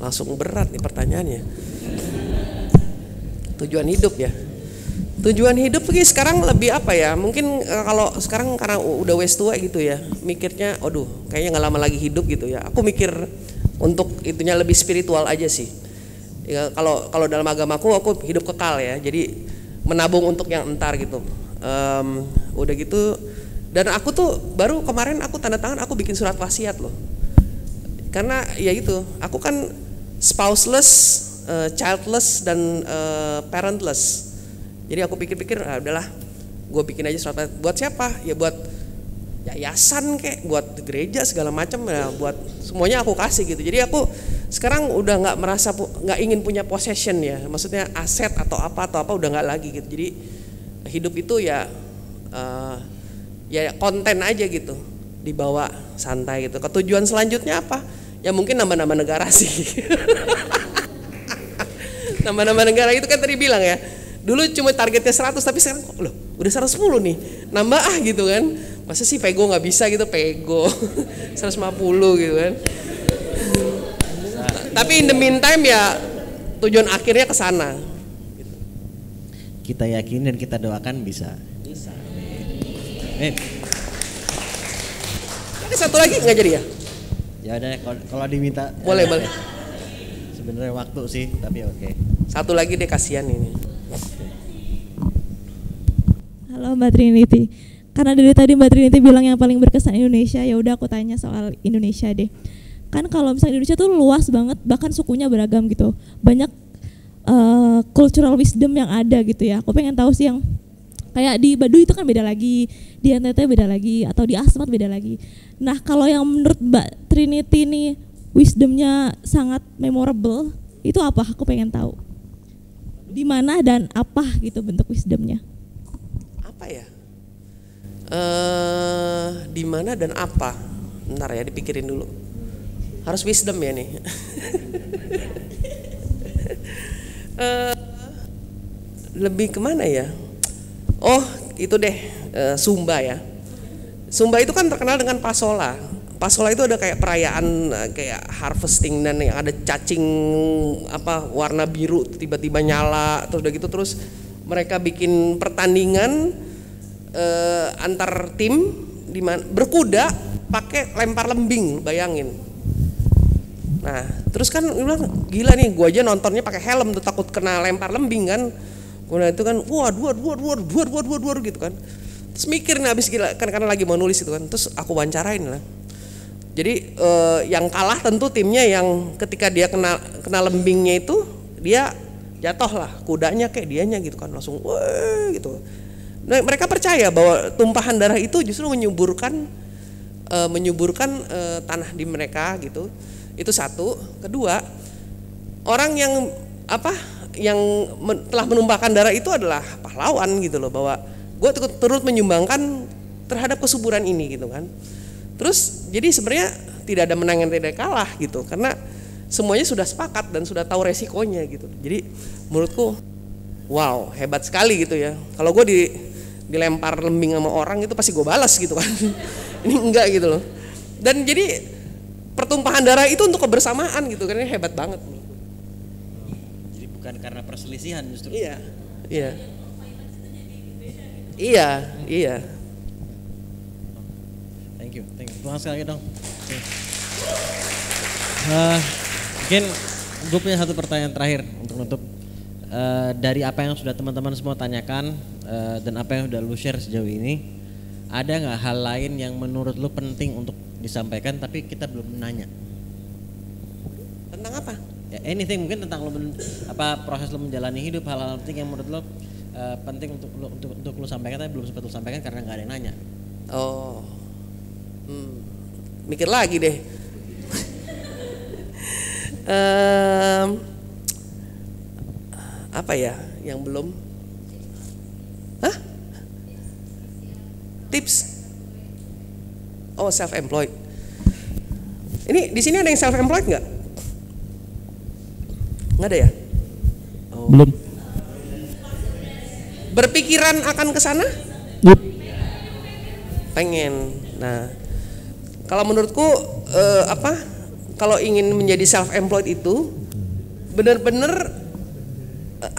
langsung berat nih pertanyaannya. Tujuan hidup ya. Tujuan hidup sekarang lebih apa ya? Mungkin kalau sekarang karena udah wes tua gitu ya, mikirnya, aduh, kayaknya nggak lama lagi hidup gitu ya. Aku mikir untuk itunya lebih spiritual aja sih. Ya, kalau dalam agamaku aku hidup kekal ya. Jadi menabung untuk yang entar gitu. Udah gitu. Dan aku tuh baru kemarin aku tanda tangan, aku bikin surat wasiat loh. Karena ya itu, aku kan spouseless, childless dan parentless. Jadi aku pikir-pikir, udahlah, gue bikin aja surat wasiat. Buat siapa? Ya buat yayasan kek, buat gereja segala macam, ya buat semuanya aku kasih gitu. Jadi aku sekarang udah nggak merasa, nggak ingin punya possession ya, maksudnya aset atau apa udah nggak lagi gitu. Jadi hidup itu ya konten aja gitu, dibawa santai gitu. Ketujuan selanjutnya apa? Ya mungkin nambah-nambah negara sih. Nambah-nambah negara itu kan tadi bilang ya. Dulu cuma targetnya 100, tapi sekarang loh udah 110 nih, nambah gitu kan. Masa sih pego nggak bisa gitu, pego 150 gitu kan. Tapi in the meantime ya tujuan akhirnya ke sana. Kita yakin dan kita doakan bisa. Ini satu lagi nggak jadi ya? Ya udah, kalau diminta. Boleh. Sebenarnya waktu sih, tapi oke. Satu lagi deh, kasihan ini. Halo Mbak Trinity. Karena dari tadi Mbak Trinity bilang yang paling berkesan Indonesia, ya udah aku tanya soal Indonesia deh. Kan kalau misalnya Indonesia tuh luas banget, bahkan sukunya beragam gitu. Banyak cultural wisdom yang ada gitu ya. Aku pengen tahu sih yang kayak di Baduy itu kan beda lagi, di NTT beda lagi, atau di Asmat beda lagi. Nah kalau yang menurut Mbak Trinity nih wisdomnya sangat memorable, itu apa? Aku pengen tahu. Di mana dan apa gitu bentuk wisdomnya? Apa ya? Di mana dan apa? Bentar ya, dipikirin dulu. Harus wisdom ya nih. Lebih kemana ya? Oh itu deh, Sumba ya. Sumba itu kan terkenal dengan pasola. Pasola itu ada kayak perayaan kayak harvesting, dan yang ada cacing apa warna biru tiba-tiba nyala, terus udah gitu terus mereka bikin pertandingan antar tim berkuda pakai lempar lembing, bayangin. Nah terus kan bilang gila nih, gua aja nontonnya pakai helm tuh takut kena lempar lembing kan. Kemudian itu kan wah duar gitu kan. Terus mikir nih abis gila kan, karena lagi mau nulis itu kan. Terus aku wawancarain lah. Jadi yang kalah tentu timnya yang ketika dia kena lembingnya itu dia jatuh lah, kudanya kayak dianya gitu kan, langsung wah gitu. Nah, mereka percaya bahwa tumpahan darah itu justru menyuburkan tanah di mereka gitu. Itu satu. Kedua, orang yang telah menumpahkan darah itu adalah pahlawan gitu loh, bahwa gue turut menyumbangkan terhadap kesuburan ini gitu kan. Terus jadi sebenarnya tidak ada menang yang tidak kalah gitu, karena semuanya sudah sepakat dan sudah tahu resikonya gitu. Jadi menurutku wow, hebat sekali gitu ya. Kalau gue dilempar lembing sama orang itu pasti gue balas gitu kan. Ini enggak gitu loh. Dan jadi pertumpahan darah itu untuk kebersamaan gitu kan, ini hebat banget. Jadi bukan karena perselisihan justru. Iya. Iya. Thank you. Pulang sekali lagi dong. Okay. Mungkin gue punya satu pertanyaan terakhir untuk nutup. Dari apa yang sudah teman-teman semua tanyakan dan apa yang sudah lu share sejauh ini, ada nggak hal lain yang menurut lu penting untuk disampaikan tapi kita belum nanya? Tentang apa? Ya, anything, mungkin tentang lu proses lu menjalani hidup, hal-hal penting yang menurut lu penting untuk lu sampaikan tapi belum sempat lu sampaikan karena nggak ada yang nanya. Mikir lagi deh. Apa ya yang belum? Tips? Self-employed. Ini di sini ada yang self-employed nggak? Nggak ada ya? Belum. Berpikiran akan ke sana? Yep. Pengen. Nah, kalau menurutku kalau ingin menjadi self-employed itu benar-benar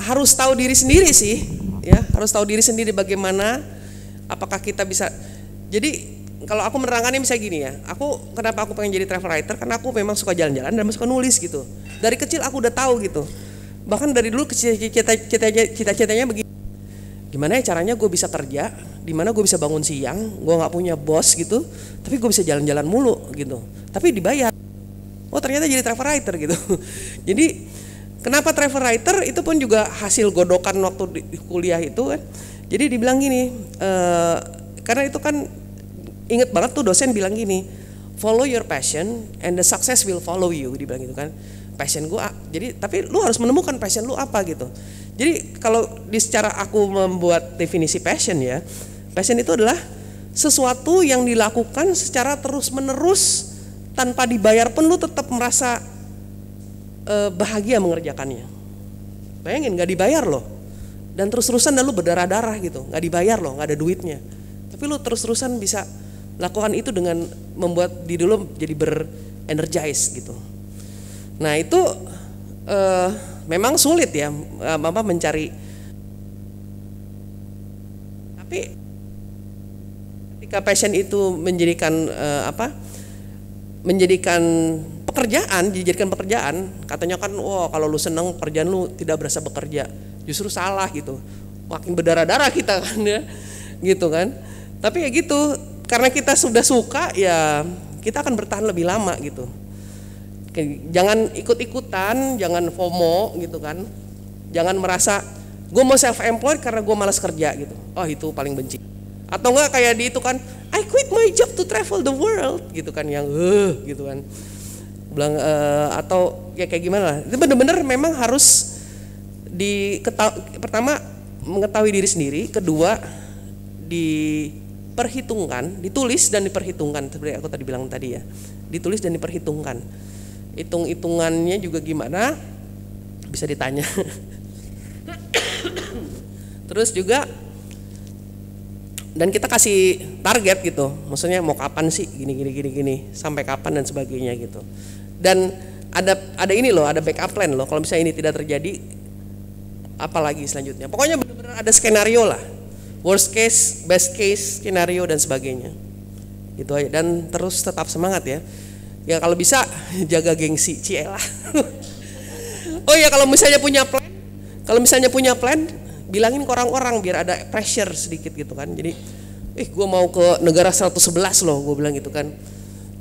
harus tahu diri sendiri sih, ya, harus tahu diri sendiri bagaimana, apakah kita bisa. Jadi kalau aku menerangkannya bisa gini ya, kenapa aku pengen jadi travel writer, karena aku memang suka jalan-jalan dan suka nulis gitu. Dari kecil aku udah tahu gitu, bahkan dari dulu cita-citanya begini, gimana ya caranya gue bisa kerja, dimana gue bisa bangun siang, gue nggak punya bos gitu, tapi gue bisa jalan-jalan mulu gitu, tapi dibayar. Ternyata jadi travel writer gitu. Jadi kenapa travel writer itu pun juga hasil godokan waktu di kuliah itu kan. Jadi dibilang gini, karena itu kan inget banget tuh dosen bilang gini, follow your passion and the success will follow you, dibilang gitu kan. Passion gue, jadi tapi lu harus menemukan passion lu apa gitu. Jadi kalau secara aku membuat definisi passion ya, passion itu adalah sesuatu yang dilakukan secara terus menerus tanpa dibayar pun lu tetap merasa bahagia mengerjakannya. Bayangin gak dibayar loh, dan terus-terusan dan lu berdarah-darah gitu, gak dibayar loh, gak ada duitnya, tapi lu terus-terusan bisa lakukan itu dengan membuat diri lu jadi berenergize gitu. Nah itu memang sulit ya mencari, tapi ketika passion itu dijadikan pekerjaan, katanya kan kalau lu seneng pekerjaan lu tidak berasa bekerja, justru salah gitu, makin berdarah-darah kita kan ya, gitu kan. Tapi ya gitu, karena kita sudah suka ya kita akan bertahan lebih lama gitu. Jangan ikut-ikutan, jangan FOMO gitu kan, jangan merasa gue mau self-employed karena gue malas kerja gitu, itu paling benci. Atau enggak kayak di itu kan, I quit my job to travel the world gitu kan, yang gitu kan bilang, atau ya kayak gimana lah. Itu benar-benar memang harus pertama mengetahui diri sendiri, kedua diperhitungkan, ditulis dan diperhitungkan, seperti aku tadi bilang tadi ya, ditulis dan diperhitungkan. Hitung-hitungannya juga gimana bisa ditanya. Terus juga dan kita kasih target gitu, maksudnya mau kapan sih gini sampai kapan dan sebagainya gitu. Dan ada ini loh, ada backup plan loh, kalau misalnya ini tidak terjadi apalagi selanjutnya. Pokoknya benar-benar ada skenario lah, worst case, best case, skenario dan sebagainya. Gitu aja, dan terus tetap semangat ya. Ya kalau bisa jaga gengsi, cielah. Oh ya kalau misalnya punya plan, bilangin ke orang-orang biar ada pressure sedikit gitu kan. Jadi, gue mau ke negara 111 loh, gue bilang gitu kan.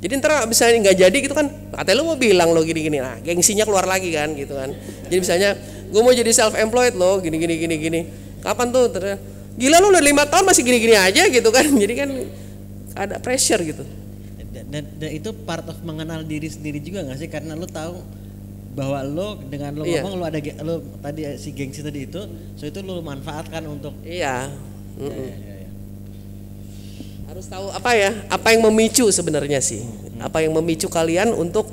Jadi ntar misalnya nggak jadi gitu kan, katanya lu mau bilang lo gini-gini, nah gengsinya keluar lagi kan gitu kan. Jadi misalnya gue mau jadi self-employed loh, gini. Kapan tuh? Gila lu udah 5 tahun masih gini-gini aja gitu kan. Jadi kan ada pressure gitu. Dan itu part of mengenal diri sendiri juga nggak sih? Karena lu tahu bahwa lo dengan lo ngomong lo tadi si gengsi tadi itu, itu lo manfaatkan untuk Ya. Harus tahu apa yang memicu sebenarnya sih, apa yang memicu kalian untuk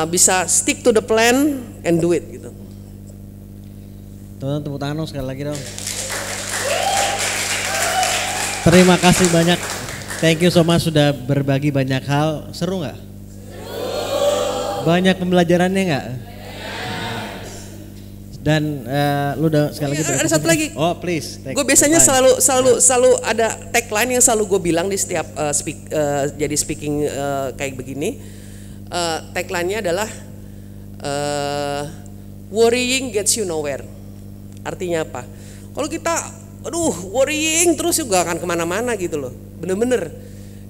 bisa stick to the plan and do it gitu. Teman-teman tepuk tangan dong sekali lagi dong. Terima kasih banyak. Thank you so much sudah berbagi banyak hal. Seru nggak? Banyak pembelajarannya nggak? Dan lu udah sekali lagi. Ada satu lagi. Oh please. Gue biasanya selalu ada tagline yang selalu gue bilang di setiap jadi speaking kayak begini. Tagline-nya adalah worrying gets you nowhere. Artinya apa? Kalau kita worrying terus juga akan kemana-mana gitu loh. Bener-bener.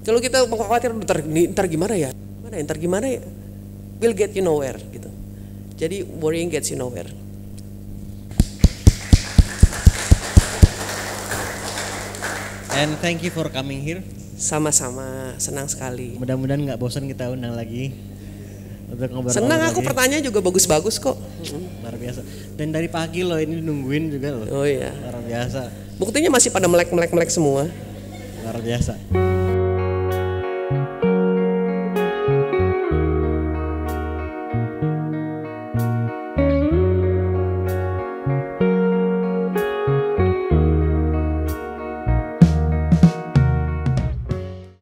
Kalau kita khawatir ntar gimana ya? Ntar gimana ya? Will get you nowhere gitu. Jadi worrying gets you nowhere. And thank you for coming here. Sama-sama, senang sekali. Mudah-mudahan nggak bosan kita undang lagi untuk ngobrol. Senang aku lagi. Pertanyaan juga bagus-bagus kok. Luar biasa. Dan dari pagi loh ini nungguin juga loh. Oh iya. Luar biasa. Buktinya masih pada melek semua. Luar biasa.